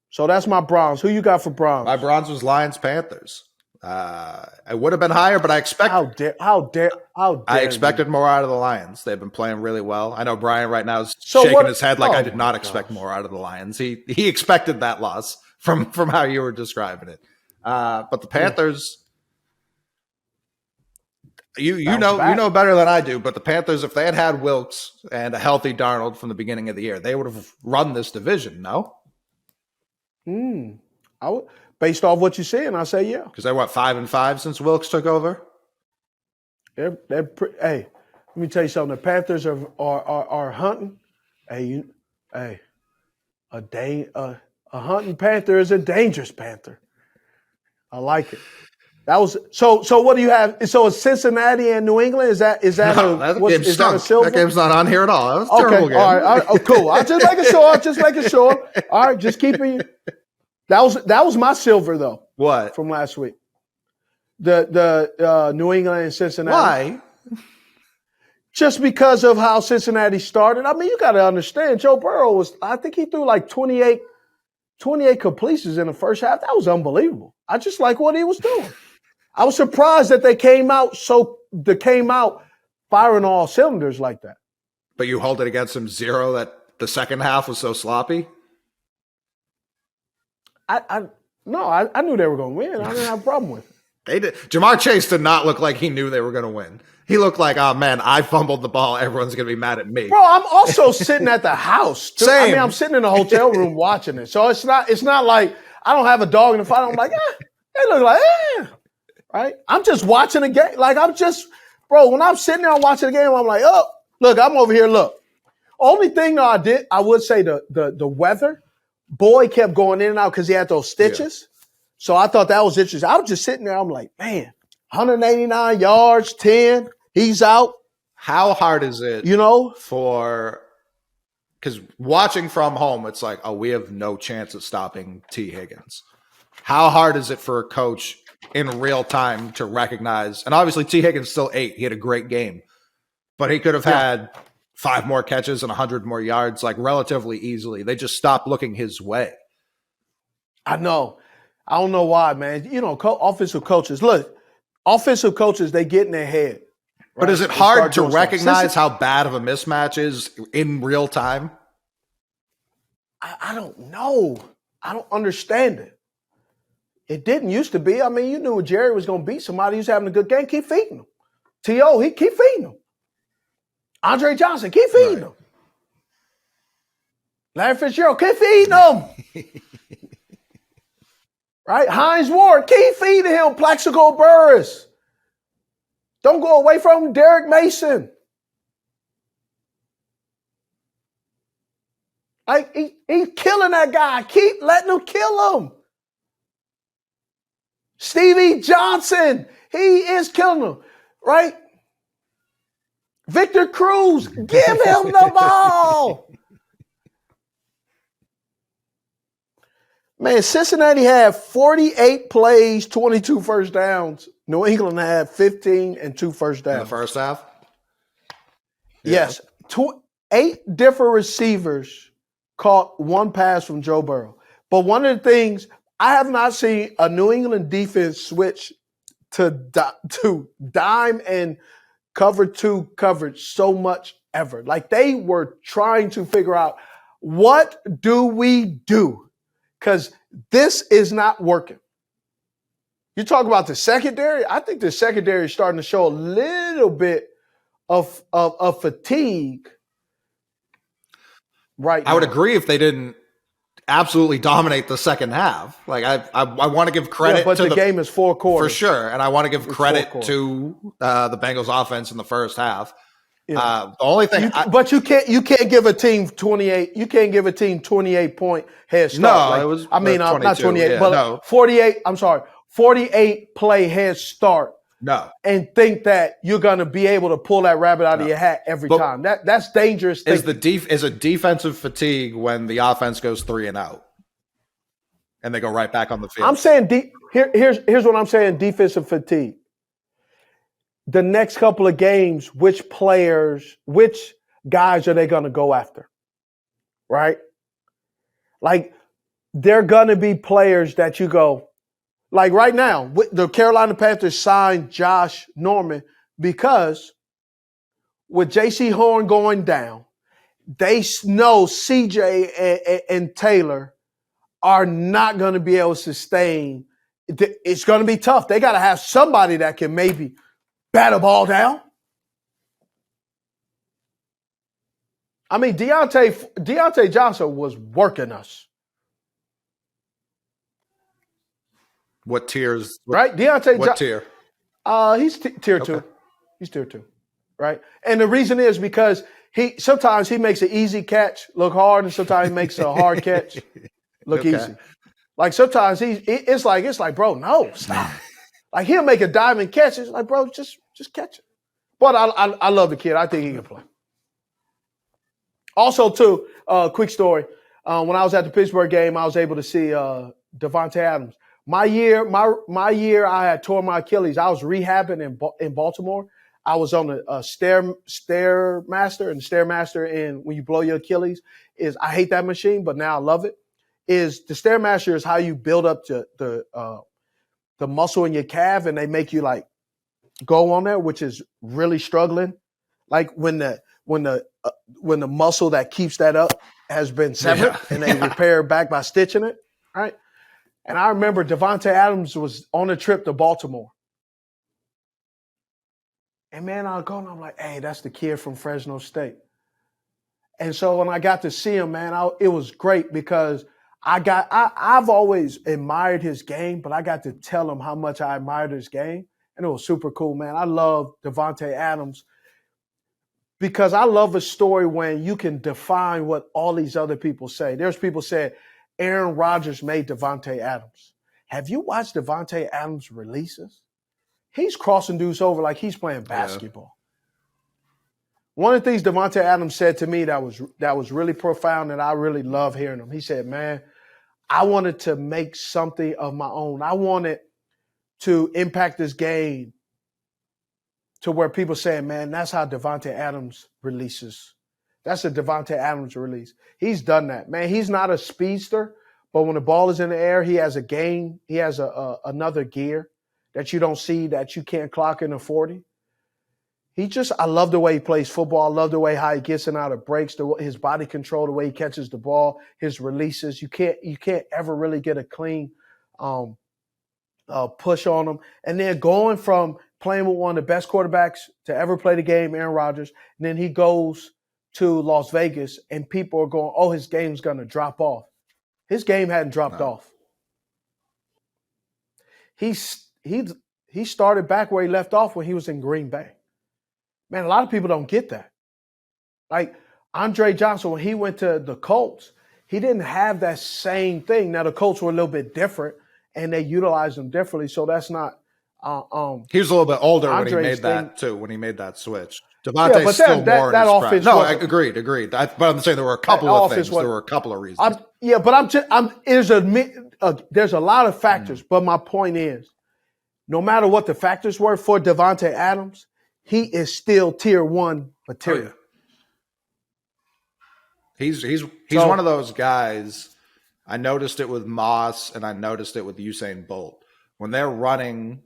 Speaker 1: So that's my bronze. Who you got for bronze?
Speaker 2: My bronze was Lions Panthers. I would have been higher, but I expected.
Speaker 1: How dare
Speaker 2: I expected more out of the Lions. They've been playing really well. I know Brian right now is shaking his head like I did not expect more out of the Lions. He expected that loss from how you were describing it. But the Panthers, you know better than I do. But the Panthers, if they had Wilkes and a healthy Darnold from the beginning of the year, they would have run this division. No.
Speaker 1: Based off what you're saying, I say yeah.
Speaker 2: Because they're 5-5 since Wilkes took over.
Speaker 1: Hey, let me tell you something. The Panthers are hunting. A hunting panther is a dangerous panther. I like it. That was so. What do you have? So it's Cincinnati and New England. Is that a silver?
Speaker 2: That game's not on here at all. That was a terrible game.
Speaker 1: All right. Oh, cool. I'm just making sure. All right, just keeping you. That was my silver though.
Speaker 2: What
Speaker 1: from last week? The New England and Cincinnati.
Speaker 2: Why?
Speaker 1: Just because of how Cincinnati started. You got to understand. Joe Burrow I think he threw like 28 completions in the first half. That was unbelievable. I just like what he was doing. I was surprised that they came out firing all cylinders like that.
Speaker 2: But you hold it against them 0 that the second half was so sloppy?
Speaker 1: I knew they were going to win. I didn't have a problem with it.
Speaker 2: They did. Jamar Chase did not look like he knew they were going to win. He looked like, oh man, I fumbled the ball. Everyone's going to be mad at me.
Speaker 1: Bro, I'm also sitting at the house.
Speaker 2: Same.
Speaker 1: I'm sitting in a hotel room watching it. So it's not like I don't have a dog in the fight. I'm like, they look like, right? I'm just watching the game. Like when I'm sitting there watching the game, I'm like, oh, look, I'm over here. Look. Only thing that I would say the weather. Boy kept going in and out because he had those stitches. Yeah. So I thought that was interesting. I was just sitting there. I'm like, man, 189 yards, 10. He's out.
Speaker 2: How hard is it, because watching from home, it's like, oh, we have no chance of stopping T. Higgins. How hard is it for a coach in real time to recognize, and obviously T. Higgins still 8. He had a great game, but he could have had 5 more catches and 100 more yards, like relatively easily. They just stopped looking his way.
Speaker 1: I know. I don't know why, man. Offensive coaches, they get in their head. Right?
Speaker 2: But is it hard to recognize how bad of a mismatch is in real time?
Speaker 1: I don't know. I don't understand it. It didn't used to be. You knew when Jerry was going to beat somebody who's having a good game, keep feeding him. T.O., keep feeding him. Andre Johnson, keep feeding him. Larry Fitzgerald, keep feeding him. Right? Hines Ward, keep feeding him Plaxico Burress. Don't go away from Derek Mason. Like he's killing that guy. Keep letting him kill him. Stevie Johnson, he is killing him, right? Victor Cruz, give him the ball. Man, Cincinnati had 48 plays, 22 first downs. New England had 15 and 2 first downs.
Speaker 2: In the first half?
Speaker 1: Yes. 8 different receivers caught one pass from Joe Burrow. But one of the things, I have not seen a New England defense switch to dime and cover 2 coverage so much ever. Like they were trying to figure out, what do we do? Because this is not working. You talk about the secondary. I think the secondary is starting to show a little bit of fatigue right now.
Speaker 2: I would agree if they didn't absolutely dominate the second half. Like I want to give credit
Speaker 1: but
Speaker 2: to
Speaker 1: the game is 4 quarters.
Speaker 2: For sure. And I want to give credit to the Bengals offense in the first half.
Speaker 1: Yeah.
Speaker 2: The only thing,
Speaker 1: but you can't give a team 28. You can't give a team 28-point head start.
Speaker 2: No, it was.
Speaker 1: Not 28,
Speaker 2: yeah,
Speaker 1: but
Speaker 2: no.
Speaker 1: 48. I'm sorry, 48 play head start.
Speaker 2: No,
Speaker 1: and think that you're gonna be able to pull that rabbit out of your hat every time. That's dangerous.
Speaker 2: Is a defensive fatigue when the offense goes 3 and out, and they go right back on the field?
Speaker 1: I'm saying here's what I'm saying: defensive fatigue. The next couple of games, which guys are they going to go after? Right? Like, they're going to be players that you go, like right now, the Carolina Panthers signed Josh Norman because with J.C. Horn going down, they know CJ and Taylor are not going to be able to sustain. It's going to be tough. They got to have somebody that can maybe bat a ball down. I mean, Deontay Johnson was working us.
Speaker 2: What tiers?
Speaker 1: Right?
Speaker 2: What tier?
Speaker 1: He's tier 2. He's tier 2. Right? And the reason is because sometimes he makes an easy catch look hard, and sometimes he makes a hard catch look easy. Like sometimes it's like, bro, no, stop. Like he'll make a diamond catch. It's like, bro, just catch it. But I love the kid. I think he can play. Also, too, quick story. When I was at the Pittsburgh game, I was able to see Davante Adams. My year, I had torn my Achilles. I was rehabbing in Baltimore. I was on a Stairmaster, and the Stairmaster, when you blow your Achilles, I hate that machine, but now I love it. The Stairmaster is how you build up the muscle in your calf, and they make you like go on there, which is really struggling. Like when the muscle that keeps that up has been severed, and they repair it back by stitching it, right? And I remember Davante Adams was on a trip to Baltimore. And man, I go and I'm like, hey, that's the kid from Fresno State. And so when I got to see him, man, it was great because I've always admired his game, but I got to tell him how much I admired his game. And it was super cool, man. I love Davante Adams because I love a story when you can define what all these other people say. There's people said Aaron Rodgers made Davante Adams. Have you watched Davante Adams' releases? He's crossing dudes over like he's playing basketball. Yeah. One of the things Davante Adams said to me that was really profound, and I really love hearing him. He said, man, I wanted to make something of my own. I wanted to impact this game to where people saying, man, that's how Davante Adams releases. That's a Davante Adams release. He's done that, man. He's not a speedster, but when the ball is in the air, he has another gear that you don't see, that you can't clock in a 40. I love the way he plays football. I love the way how he gets in and out of breaks, his body control, the way he catches the ball, his releases. You can't ever really get a clean push on him. And then going from playing with one of the best quarterbacks to ever play the game, Aaron Rodgers, and then he goes to Las Vegas, and people are going, oh, his game's going to drop off. His game hadn't dropped off. he started back where he left off when he was in Green Bay. Man, a lot of people don't get that. Like Andre Johnson, when he went to the Colts, he didn't have that same thing. Now the Colts were a little bit different, and they utilized him differently. So that's not.
Speaker 2: He was a little bit older
Speaker 1: Andre's
Speaker 2: when he made
Speaker 1: thing.
Speaker 2: that too. When he made that switch, Davante's still more in
Speaker 1: that
Speaker 2: his
Speaker 1: offense.
Speaker 2: prime. No, agreed. But I'm saying there were a couple of things. There were a couple of reasons.
Speaker 1: There's a lot of factors, but my point is, no matter what the factors were for Davante Adams, he is still tier 1 material.
Speaker 2: Oh, yeah. He's one of those guys. I noticed it with Moss and I noticed it with Usain Bolt. When they're running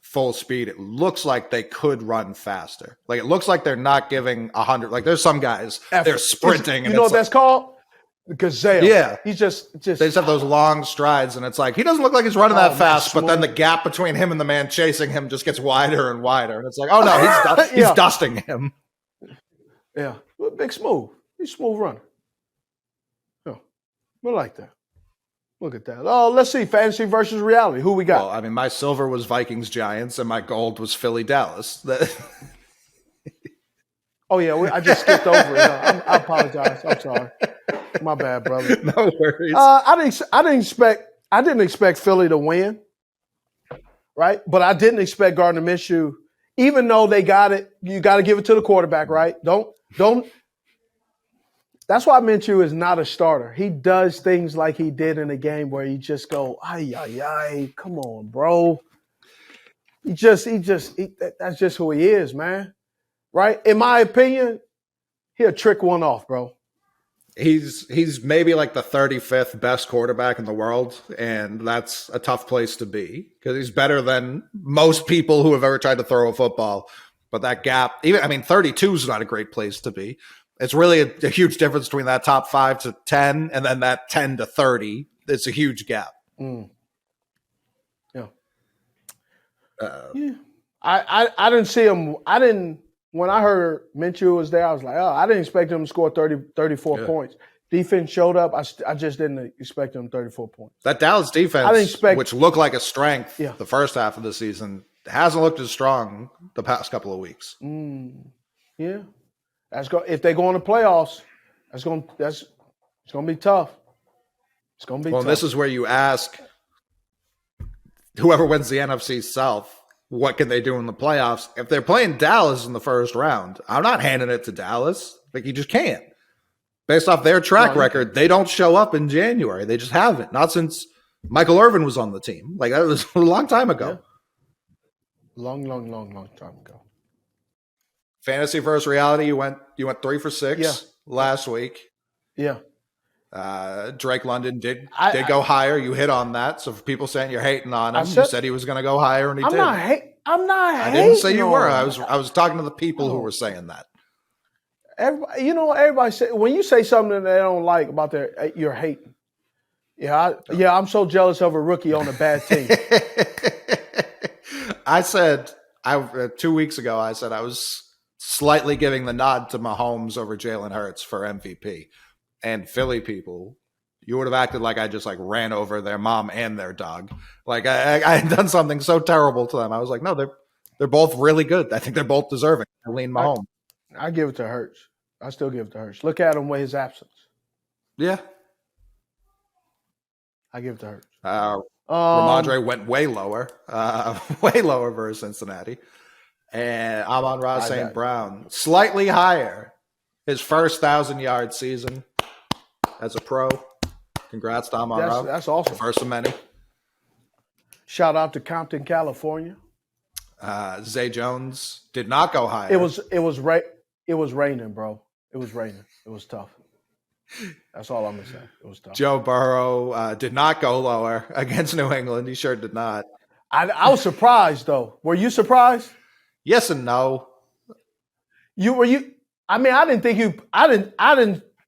Speaker 2: full speed, it looks like they could run faster. Like it looks like they're not giving 100. Like there's some guys they're sprinting.
Speaker 1: You know what that's called? Gazelle.
Speaker 2: Yeah.
Speaker 1: He's just
Speaker 2: they just have those long strides, and it's like he doesn't look like he's running that fast, but then the gap between him and the man chasing him just gets wider and wider. And it's like, oh no, he's dusting him.
Speaker 1: Yeah. Big smooth. He's a smooth runner. Yeah. We like that. Look at that. Oh, let's see. Fantasy versus reality. Who we got?
Speaker 2: Well, I mean, my silver was Vikings Giants, and my gold was Philly Dallas.
Speaker 1: Oh yeah, I just skipped over it. I apologize. I'm sorry. My bad, brother.
Speaker 2: No worries.
Speaker 1: I didn't expect Philly to win, right? But I didn't expect Gardner Minshew, even though they got it. You got to give it to the quarterback, right? Don't. That's why Minshew is not a starter. He does things like he did in a game where you just go, ay, come on, bro. That's just who he is, man. Right? In my opinion, he'll trick one off, bro.
Speaker 2: He's maybe like the 35th best quarterback in the world, and that's a tough place to be because he's better than most people who have ever tried to throw a football. But that gap, 32 is not a great place to be. It's really a huge difference between that top 5 to 10 and then that 10 to 30. It's a huge gap.
Speaker 1: Mm. Yeah. I didn't see him. When I heard Minshew was there, I was like, I didn't expect him to score 34 points. Defense showed up. I just didn't expect him 34 points.
Speaker 2: That Dallas defense, which looked like a strength the first half of the season, hasn't looked as strong the past couple of weeks.
Speaker 1: Yeah. If they go in the playoffs, it's going to be tough. It's going to be tough.
Speaker 2: Well, this is where you ask whoever wins the NFC South, what can they do in the playoffs? If they're playing Dallas in the first round, I'm not handing it to Dallas. Like, you just can't. Based off their track record, they don't show up in January. They just haven't. Not since Michael Irvin was on the team. Like, that was a long time ago.
Speaker 1: Yeah. Long time ago.
Speaker 2: Fantasy versus reality, you went 3 for 6 last week.
Speaker 1: Yeah.
Speaker 2: Drake London did go higher. You hit on that. So for people saying you're hating on him, you said he was going to go higher, and he did.
Speaker 1: I'm not hating.
Speaker 2: I didn't say you were. I was talking to the people who were saying that.
Speaker 1: Everybody say when you say something that they don't like about you're hating. I'm so jealous of a rookie on a bad team.
Speaker 2: I said 2 weeks ago. I said I was slightly giving the nod to Mahomes over Jalen Hurts for MVP. And Philly people, you would have acted like I just ran over their mom and their dog. Like I had done something so terrible to them. I was like, no, they're both really good. I think they're both deserving. I lean Mahomes.
Speaker 1: I give it to Hurts. I still give it to Hurts. Look at him with his absence.
Speaker 2: Yeah.
Speaker 1: I give it to Hurts.
Speaker 2: Ramondre went way lower versus Cincinnati. And Amon-Ra St. Brown, slightly higher. His first 1,000-yard season as a pro. Congrats to Amon-Ra.
Speaker 1: That's awesome.
Speaker 2: First of many.
Speaker 1: Shout out to Compton, California.
Speaker 2: Zay Jones did not go higher.
Speaker 1: It was raining, bro. It was raining. It was tough. That's all I'm gonna say. It was tough.
Speaker 2: Joe Burrow did not go lower against New England. He sure did not.
Speaker 1: I was surprised though. Were you surprised?
Speaker 2: Yes and no.
Speaker 1: I didn't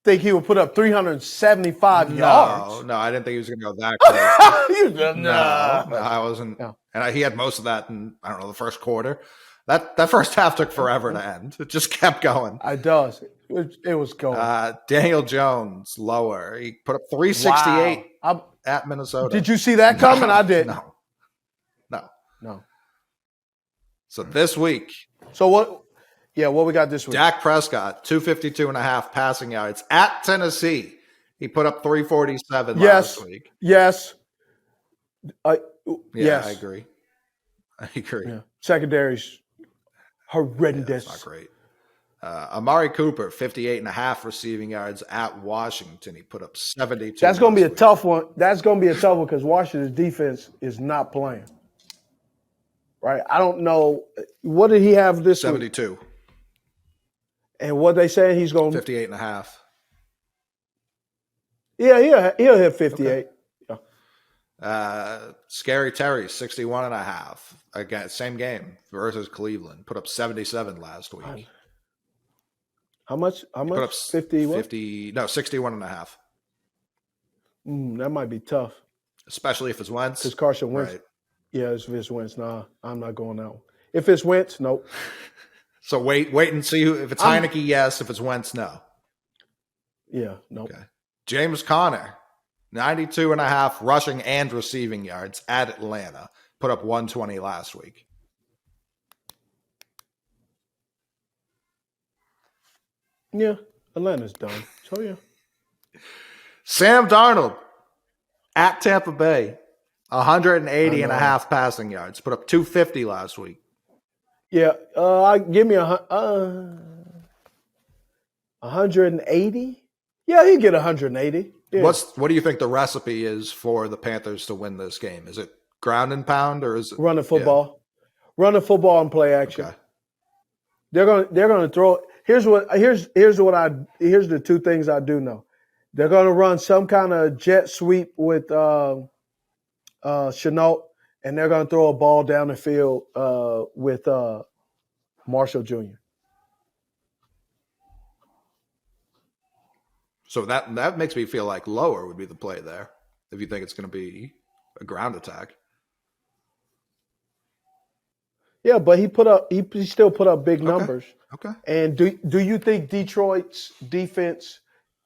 Speaker 1: think he would put up 375 yards.
Speaker 2: No, I didn't think he was going to go that close. No, I wasn't.
Speaker 1: No.
Speaker 2: And he had most of that in, the first quarter. That first half took forever to end. It just kept going.
Speaker 1: It does. It was going.
Speaker 2: Daniel Jones, lower. He put up 368 at Minnesota.
Speaker 1: Did you see that coming? I didn't.
Speaker 2: No.
Speaker 1: No.
Speaker 2: So this week.
Speaker 1: So what? Yeah, what we got this week?
Speaker 2: Dak Prescott, 252.5 passing yards at Tennessee. He put up 347 last week.
Speaker 1: Yes.
Speaker 2: Yes. I agree.
Speaker 1: Yeah. Secondary's horrendous.
Speaker 2: Yeah, that's not great. Amari Cooper, 58.5 receiving yards at Washington. He put up 72.
Speaker 1: That's going to be a tough one. That's going to be a tough one because Washington's defense is not playing. Right? I don't know. What did he have this
Speaker 2: 72.
Speaker 1: week? And what they say he's going to
Speaker 2: 58.5.
Speaker 1: Yeah, he'll hit 58. Okay.
Speaker 2: Scary Terry, 61.5. Again, same game versus Cleveland. Put up 77 last week.
Speaker 1: How much?
Speaker 2: Put up
Speaker 1: 50 what?
Speaker 2: 61.5.
Speaker 1: That might be tough.
Speaker 2: Especially if it's Wentz.
Speaker 1: Because Carson Wentz.
Speaker 2: Right.
Speaker 1: Yeah, if it's Wentz. Nah, I'm not going that one. If it's Wentz, nope.
Speaker 2: So wait and see if it's Heinicke, yes. If it's Wentz, no.
Speaker 1: Yeah, nope.
Speaker 2: Okay. James Conner, 92.5 rushing and receiving yards at Atlanta. Put up 120 last week.
Speaker 1: Yeah, Atlanta's done. So, yeah.
Speaker 2: Sam Darnold at Tampa Bay, 180.5 passing yards. Put up 250 last week.
Speaker 1: Yeah, give me 180. Yeah, he get 180. Yeah.
Speaker 2: What do you think the recipe is for the Panthers to win this game? Is it ground and pound or is it
Speaker 1: running football? Yeah. Running football and play action.
Speaker 2: Okay.
Speaker 1: They're gonna throw. Here's the two things I do know. They're gonna run some kind of jet sweep with Chenault, and they're gonna throw a ball down the field with Marshall Jr.
Speaker 2: So that makes me feel like lower would be the play there if you think it's going to be a ground attack.
Speaker 1: Yeah, but he still put up big numbers.
Speaker 2: Okay.
Speaker 1: And do you think Detroit's defense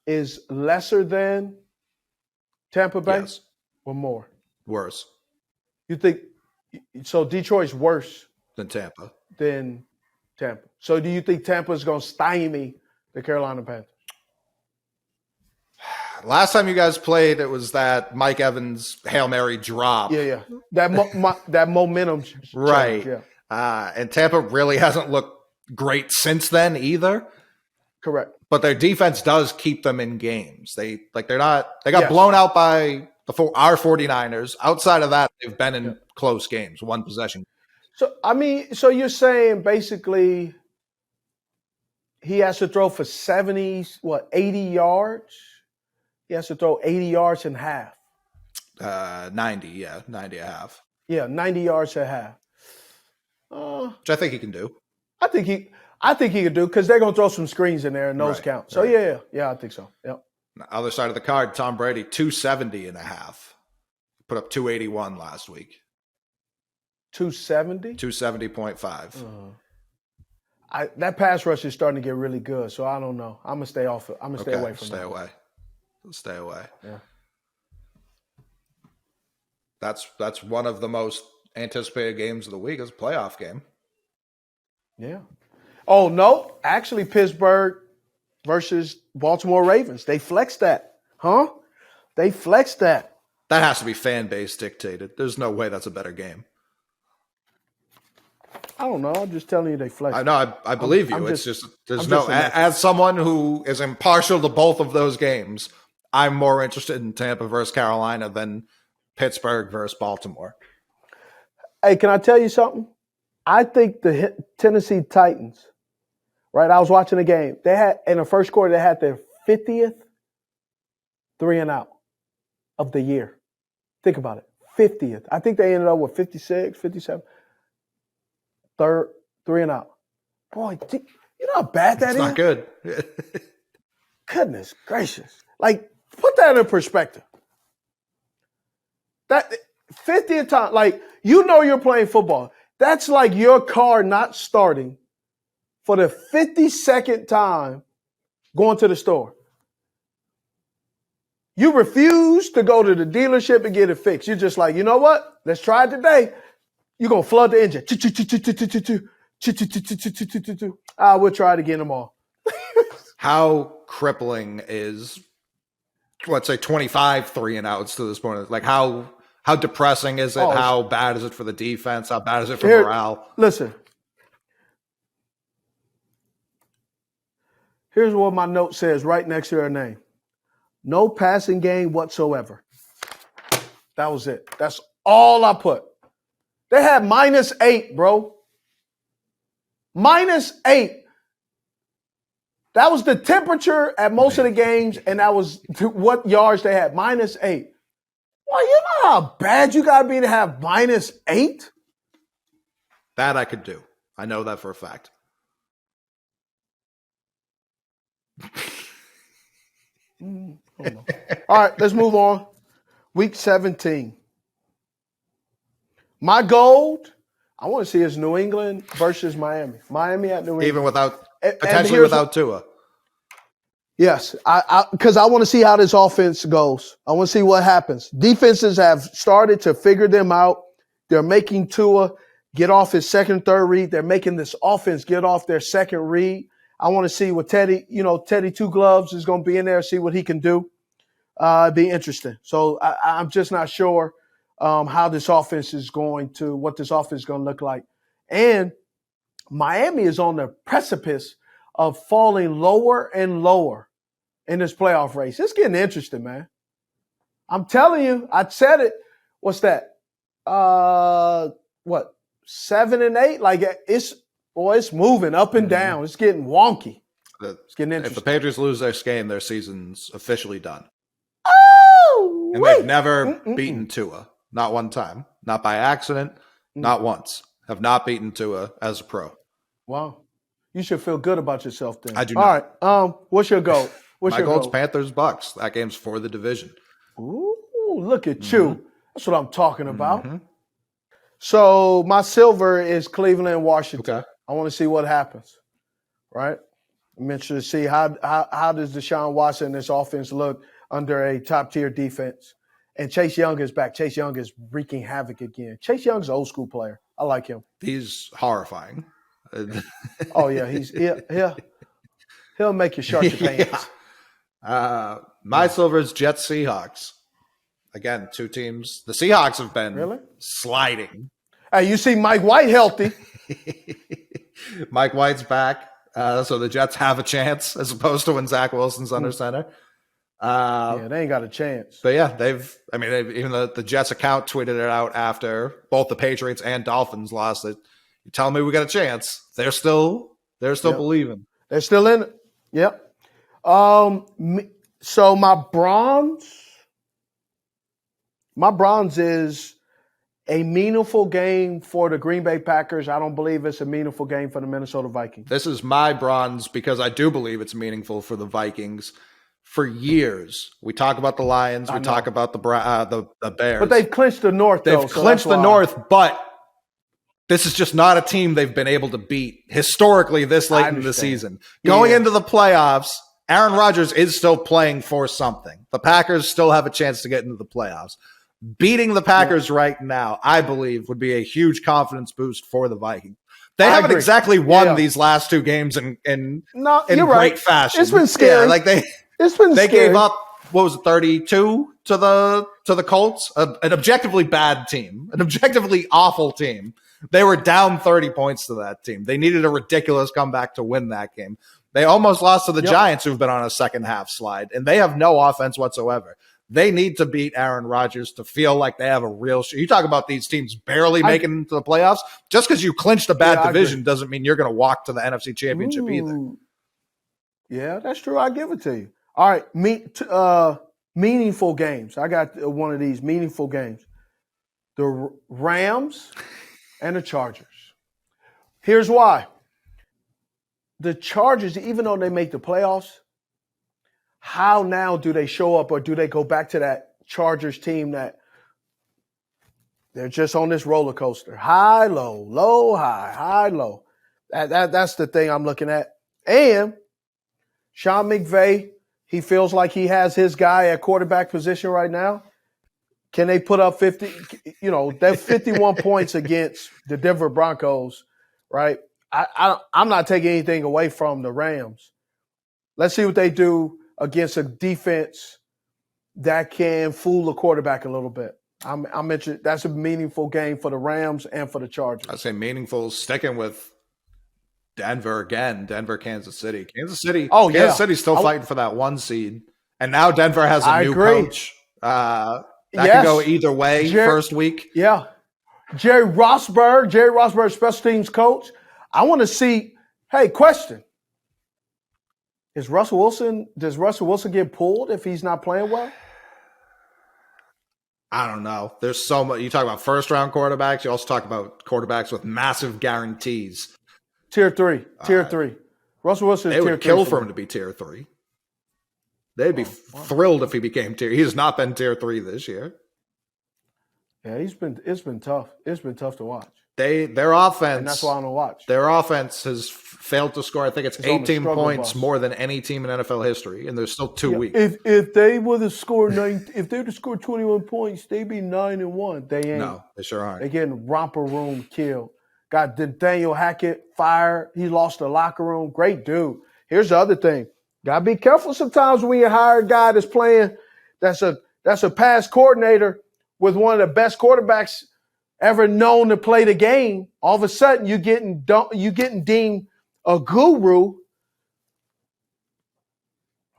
Speaker 1: is lesser than Tampa Bay?
Speaker 2: Yes.
Speaker 1: Or more?
Speaker 2: Worse.
Speaker 1: You think so? Detroit's worse
Speaker 2: than Tampa.
Speaker 1: So do you think Tampa's going to stymie the Carolina Panthers?
Speaker 2: Last time you guys played, it was that Mike Evans Hail Mary drop.
Speaker 1: Yeah. That momentum.
Speaker 2: Right.
Speaker 1: Yeah.
Speaker 2: And Tampa really hasn't looked great since then either.
Speaker 1: Correct.
Speaker 2: But their defense does keep them in games. They got blown out by our 49ers. Outside of that, they've been in close games, one possession.
Speaker 1: So you're saying basically he has to throw for 80 yards? He has to throw 80 yards in half.
Speaker 2: 90 a half.
Speaker 1: Yeah, 90 yards a half.
Speaker 2: Which I think he can do.
Speaker 1: I think he can do because they're going to throw some screens in there and those count. So, yeah, I think so. Yep.
Speaker 2: Other side of the card, Tom Brady, 270.5. Put up 281 last week.
Speaker 1: 270?
Speaker 2: 270.5.
Speaker 1: That pass rush is starting to get really good, so I don't know. I'm going to stay off. I'm going to stay away from that.
Speaker 2: Stay away.
Speaker 1: Yeah.
Speaker 2: That's one of the most anticipated games of the week is a playoff game.
Speaker 1: Yeah. Oh, no. Actually, Pittsburgh versus Baltimore Ravens. They flexed that. Huh? They flexed that.
Speaker 2: That has to be fan base dictated. There's no way that's a better game.
Speaker 1: I don't know. I'm just telling you they flexed.
Speaker 2: I know. I believe you. As someone who is impartial to both of those games, I'm more interested in Tampa versus Carolina than Pittsburgh versus Baltimore.
Speaker 1: Hey, can I tell you something? I think the Tennessee Titans, right? I was watching the game. They had, in the first quarter, they had their 50th 3-and-out of the year. Think about it. 50th. I think they ended up with 56, 57. Third 3-and-out. Boy, you know how bad that is?
Speaker 2: It's not good.
Speaker 1: Goodness gracious. Like, put that in perspective. That 50th time, like, you're playing football. That's like your car not starting for the 52nd time going to the store. You refuse to go to the dealership and get it fixed. You're just like, you know what? Let's try it today. You're going to flood the engine. We'll try it again tomorrow.
Speaker 2: How crippling is, let's say, 25 3-and-outs to this point? Like, how depressing is it? How bad is it for the defense? How bad is it for morale?
Speaker 1: Listen. Here's what my note says right next to her name. No passing game whatsoever. That was it. That's all I put. They had -8, bro. -8. That was the temperature at most of the games, and that was what yards they had, -8. Well, you know how bad you got to be to have -8?
Speaker 2: That I could do. I know that for a fact.
Speaker 1: All right, let's move on. Week 17. My gold, I want to see is New England versus Miami. Miami at New England.
Speaker 2: Even without, potentially without Tua.
Speaker 1: Yes, because I want to see how this offense goes. I want to see what happens. Defenses have started to figure them out. They're making Tua get off his second, third read. They're making this offense get off their second read. I want to see what Teddy Two Gloves is going to be in there, see what he can do. It'd be interesting. So I'm just not sure what this offense is going to look like. And Miami is on the precipice of falling lower and lower in this playoff race. It's getting interesting, man. I'm telling you, I said it. What's that? 7 and 8? Like it's moving up and down. It's getting wonky. It's getting interesting.
Speaker 2: If the Patriots lose this game, their season's officially done.
Speaker 1: Oh,
Speaker 2: and they've never beaten Tua. Not one time. Not by accident. Not once. Have not beaten Tua as a pro.
Speaker 1: Wow. You should feel good about yourself then.
Speaker 2: I do not.
Speaker 1: All right. What's your goal?
Speaker 2: My goal's Panthers Bucks. That game's for the division.
Speaker 1: Ooh, look at you. That's what I'm talking about. So my silver is Cleveland and Washington.
Speaker 2: Okay.
Speaker 1: I want to see what happens. Right? I'm interested to see how does Deshaun Watson and this offense look under a top-tier defense. And Chase Young is back. Chase Young is wreaking havoc again. Chase Young's an old-school player. I like him.
Speaker 2: He's horrifying.
Speaker 1: Oh, yeah. He'll make you short your pants.
Speaker 2: My silver is Jets Seahawks. Again, two teams. The Seahawks have been sliding.
Speaker 1: Hey, you see Mike White healthy.
Speaker 2: Mike White's back. So the Jets have a chance as opposed to when Zach Wilson's under center.
Speaker 1: They ain't got a chance.
Speaker 2: But yeah, even the Jets account tweeted it out after both the Patriots and Dolphins lost it. You telling me we got a chance? They're still believing.
Speaker 1: They're still in it. Yep. So my bronze is a meaningful game for the Green Bay Packers. I don't believe it's a meaningful game for the Minnesota Vikings.
Speaker 2: This is my bronze because I do believe it's meaningful for the Vikings. For years, we talk about the Lions, we talk about the Bears.
Speaker 1: But they've clinched the North,
Speaker 2: They've clinched the North, but this is just not a team they've been able to beat historically this late in the season. Going into the playoffs, Aaron Rodgers is still playing for something. The Packers still have a chance to get into the playoffs. Beating the Packers right now, I believe, would be a huge confidence boost for the Vikings. They haven't exactly won these last two games in great fashion.
Speaker 1: It's been scary.
Speaker 2: They gave up, 32 to the Colts? An objectively bad team, an objectively awful team. They were down 30 points to that team. They needed a ridiculous comeback to win that game. They almost lost to the Giants, who've been on a second half slide, and they have no offense whatsoever. They need to beat Aaron Rodgers to feel like they have a real shot. You talk about these teams barely making it to the playoffs. Just because you clinched a bad division doesn't mean you're going to walk to the NFC Championship either.
Speaker 1: Yeah, that's true. I give it to you. All right, meaningful games. I got one of these meaningful games. The Rams and the Chargers. Here's why. The Chargers, even though they make the playoffs, how now do they show up, or do they go back to that Chargers team that they're just on this roller coaster? High, low, low, high, high, low. That's the thing I'm looking at. And Sean McVay, he feels like he has his guy at quarterback position right now. Can they put up 50? They're 51 points against the Denver Broncos, right? I'm not taking anything away from the Rams. Let's see what they do against a defense that can fool the quarterback a little bit. I mentioned that's a meaningful game for the Rams and for the Chargers.
Speaker 2: I say meaningful, sticking with Denver again. Denver, Kansas City. Kansas City's still fighting for that 1 seed. And now Denver has a new coach. That can go either way first week.
Speaker 1: Yeah. Jerry Rossberg, special teams coach. I want to see, hey, question. Does Russell Wilson get pulled if he's not playing well?
Speaker 2: I don't know. There's so much. You talk about first-round quarterbacks. You also talk about quarterbacks with massive guarantees.
Speaker 1: Tier 3. Russell Wilson is
Speaker 2: Tier 3. They would kill for him
Speaker 1: me.
Speaker 2: to be Tier 3. They'd be thrilled if he became Tier. He has not been Tier 3 this year.
Speaker 1: Yeah, it's been tough. It's been tough to watch.
Speaker 2: Their offense,
Speaker 1: and that's why I don't watch.
Speaker 2: Their offense has failed to score. I think it's 18 points more than any team in NFL history, and there's still 2 weeks.
Speaker 1: If they would have scored 21 points, they'd be 9-1. They ain't.
Speaker 2: No, they sure aren't.
Speaker 1: They getting romper room killed. Got Nathaniel Hackett fired. He lost the locker room. Great dude. Here's the other thing. Gotta be careful sometimes when you hire a guy that's playing. That's a pass coordinator with one of the best quarterbacks ever known to play the game. All of a sudden, you getting deemed a guru.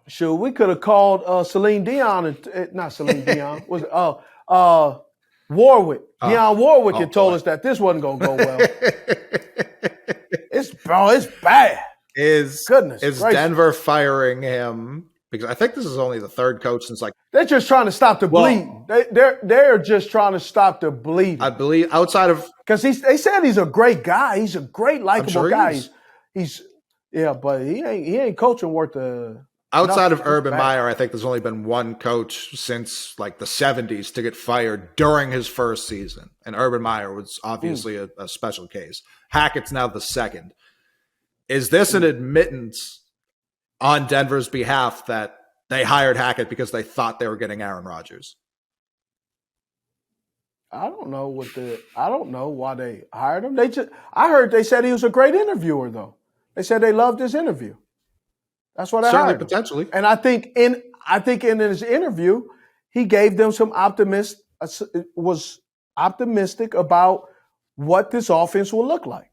Speaker 1: Sure, we could have called Celine Dion, not Celine Dion. Was it Warwick? Dionne Warwick had told us that this wasn't going to go well. It's bad.
Speaker 2: Is
Speaker 1: gracious.
Speaker 2: Denver firing him? Because I think this is only the 3rd coach since
Speaker 1: they're just trying to stop the bleeding. They're just trying to stop the bleeding.
Speaker 2: I believe outside of
Speaker 1: because they said he's a great guy. He's a great likable guy. But he ain't coaching worth the.
Speaker 2: Outside of Urban Meyer, I think there's only been one coach since the 70s to get fired during his first season, and Urban Meyer was obviously a special case. Hackett's now the 2nd. Is this an admittance on Denver's behalf that they hired Hackett because they thought they were getting Aaron Rodgers?
Speaker 1: I don't know why they hired him. I heard they said he was a great interviewer, though. They said they loved his interview. That's what I
Speaker 2: certainly
Speaker 1: hired him.
Speaker 2: Potentially.
Speaker 1: And I think in his interview, he gave them was optimistic about what this offense will look like.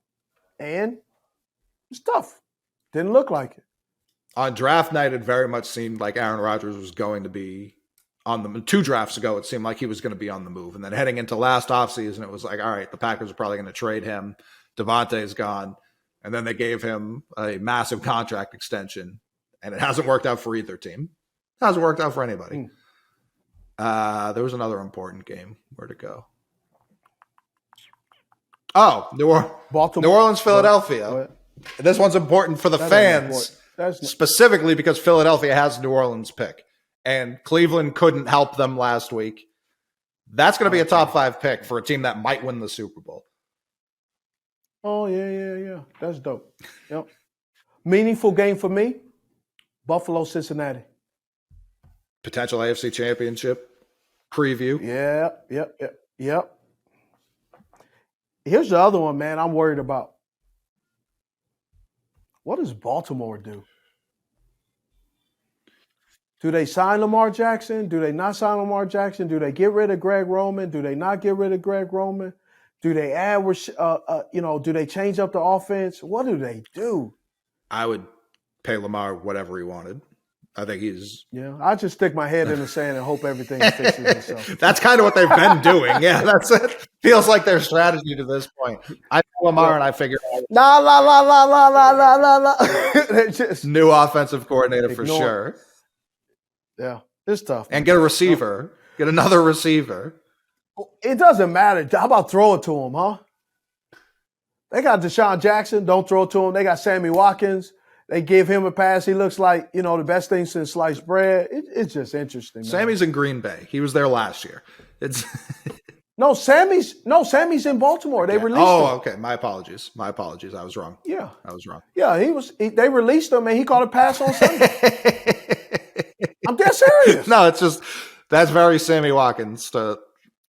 Speaker 1: And it's tough. Didn't look like it.
Speaker 2: On draft night, it very much seemed like Aaron Rodgers was going to be on the 2 drafts ago. It seemed like he was going to be on the move. And then heading into last offseason, it was like, all right, the Packers are probably going to trade him. Davante is gone. And then they gave him a massive contract extension. And it hasn't worked out for either team. It hasn't worked out for anybody. There was another important game. Where'd it go? Oh, New Orleans, Philadelphia. This one's important for the fans. Specifically because Philadelphia has New Orleans pick. And Cleveland couldn't help them last week. That's going to be a top 5 pick for a team that might win the Super Bowl.
Speaker 1: Oh, yeah. That's dope. Yep. Meaningful game for me, Buffalo, Cincinnati.
Speaker 2: Potential AFC Championship preview.
Speaker 1: Yep. Here's the other one, man, I'm worried about. What does Baltimore do? Do they sign Lamar Jackson? Do they not sign Lamar Jackson? Do they get rid of Greg Roman? Do they not get rid of Greg Roman? Do they add, do they change up the offense? What do they do?
Speaker 2: I would pay Lamar whatever he wanted. I think he's...
Speaker 1: Yeah, I just stick my head in the sand and hope everything fixes itself.
Speaker 2: That's kind of what they've been doing. Yeah, that's it. Feels like their strategy to this point. I pay Lamar and I figure out...
Speaker 1: Just
Speaker 2: new offensive coordinator for sure.
Speaker 1: Yeah, it's tough.
Speaker 2: And get a receiver. Get another receiver.
Speaker 1: It doesn't matter. How about throw it to him, huh? They got Deshaun Jackson. Don't throw it to him. They got Sammy Watkins. They give him a pass. He looks like, the best thing since sliced bread. It's just interesting. Man.
Speaker 2: Sammy's in Green Bay. He was there last year.
Speaker 1: No, Sammy's in Baltimore. They released him.
Speaker 2: Oh, okay. My apologies. I was wrong.
Speaker 1: Yeah.
Speaker 2: I was wrong.
Speaker 1: Yeah, they released him and he caught a pass on Sunday. I'm dead serious.
Speaker 2: No, it's just that's very Sammy Watkins to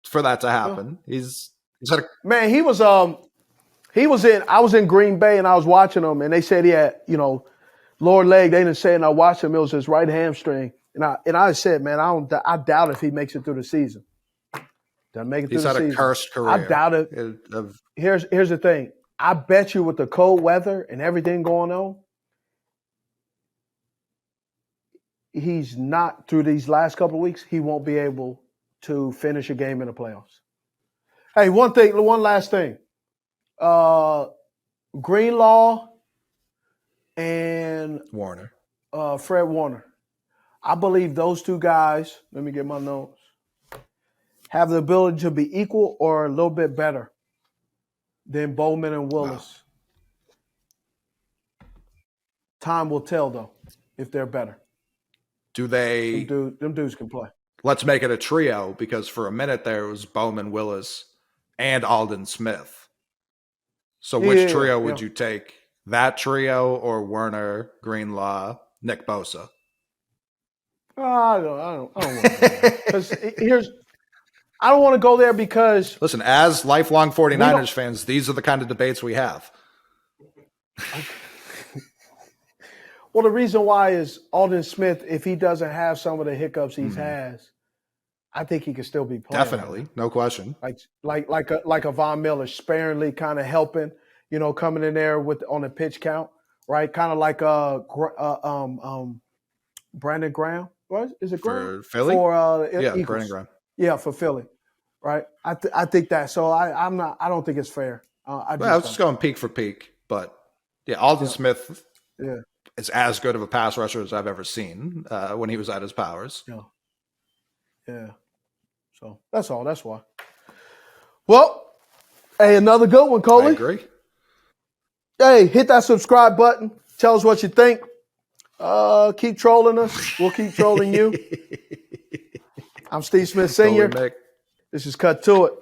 Speaker 2: for that to happen. He's had a,
Speaker 1: man. He was in. I was in Green Bay and I was watching him, and they said he had lower leg. They didn't say, and I watched him. It was his right hamstring, and I said, man, I doubt if he makes it through the season. Doesn't make it through the season.
Speaker 2: He's had a cursed career.
Speaker 1: I doubt it. Here's the thing. I bet you with the cold weather and everything going on, he's not, through these last couple of weeks, he won't be able to finish a game in the playoffs. Hey, one last thing. Greenlaw and
Speaker 2: Warner.
Speaker 1: Fred Warner. I believe those two guys, let me get my notes, have the ability to be equal or a little bit better than Bowman and Willis. Wow. Time will tell, though, if they're better.
Speaker 2: Do they?
Speaker 1: Them dudes can play.
Speaker 2: Let's make it a trio, because for a minute there was Bowman, Willis, and Aldon Smith. So which trio would you take? That trio or Werner, Greenlaw, Nick Bosa?
Speaker 1: I don't want to go there. I don't want to go there because...
Speaker 2: Listen, as lifelong 49ers fans, these are the kind of debates we have.
Speaker 1: Well, the reason why is Aldon Smith, if he doesn't have some of the hiccups he has, I think he can still be playing.
Speaker 2: Definitely, no question.
Speaker 1: Like a Von Miller, sparingly kind of helping, coming in there on the pitch count, right? Kind of like Brandon Graham. What is it?
Speaker 2: For Philly?
Speaker 1: Eagles.
Speaker 2: Brandon Graham.
Speaker 1: Yeah, for Philly, right? I think that. So I don't think it's fair. I was
Speaker 2: just going peak for peak, but Aldon Smith is as good of a pass rusher as I've ever seen when he was at his powers.
Speaker 1: Yeah. So that's all. That's why. Well, hey, another good one, Coley.
Speaker 2: I agree.
Speaker 1: Hey, hit that subscribe button. Tell us what you think. Keep trolling us. We'll keep trolling you. I'm Steve Smith Sr. This is Cut to It.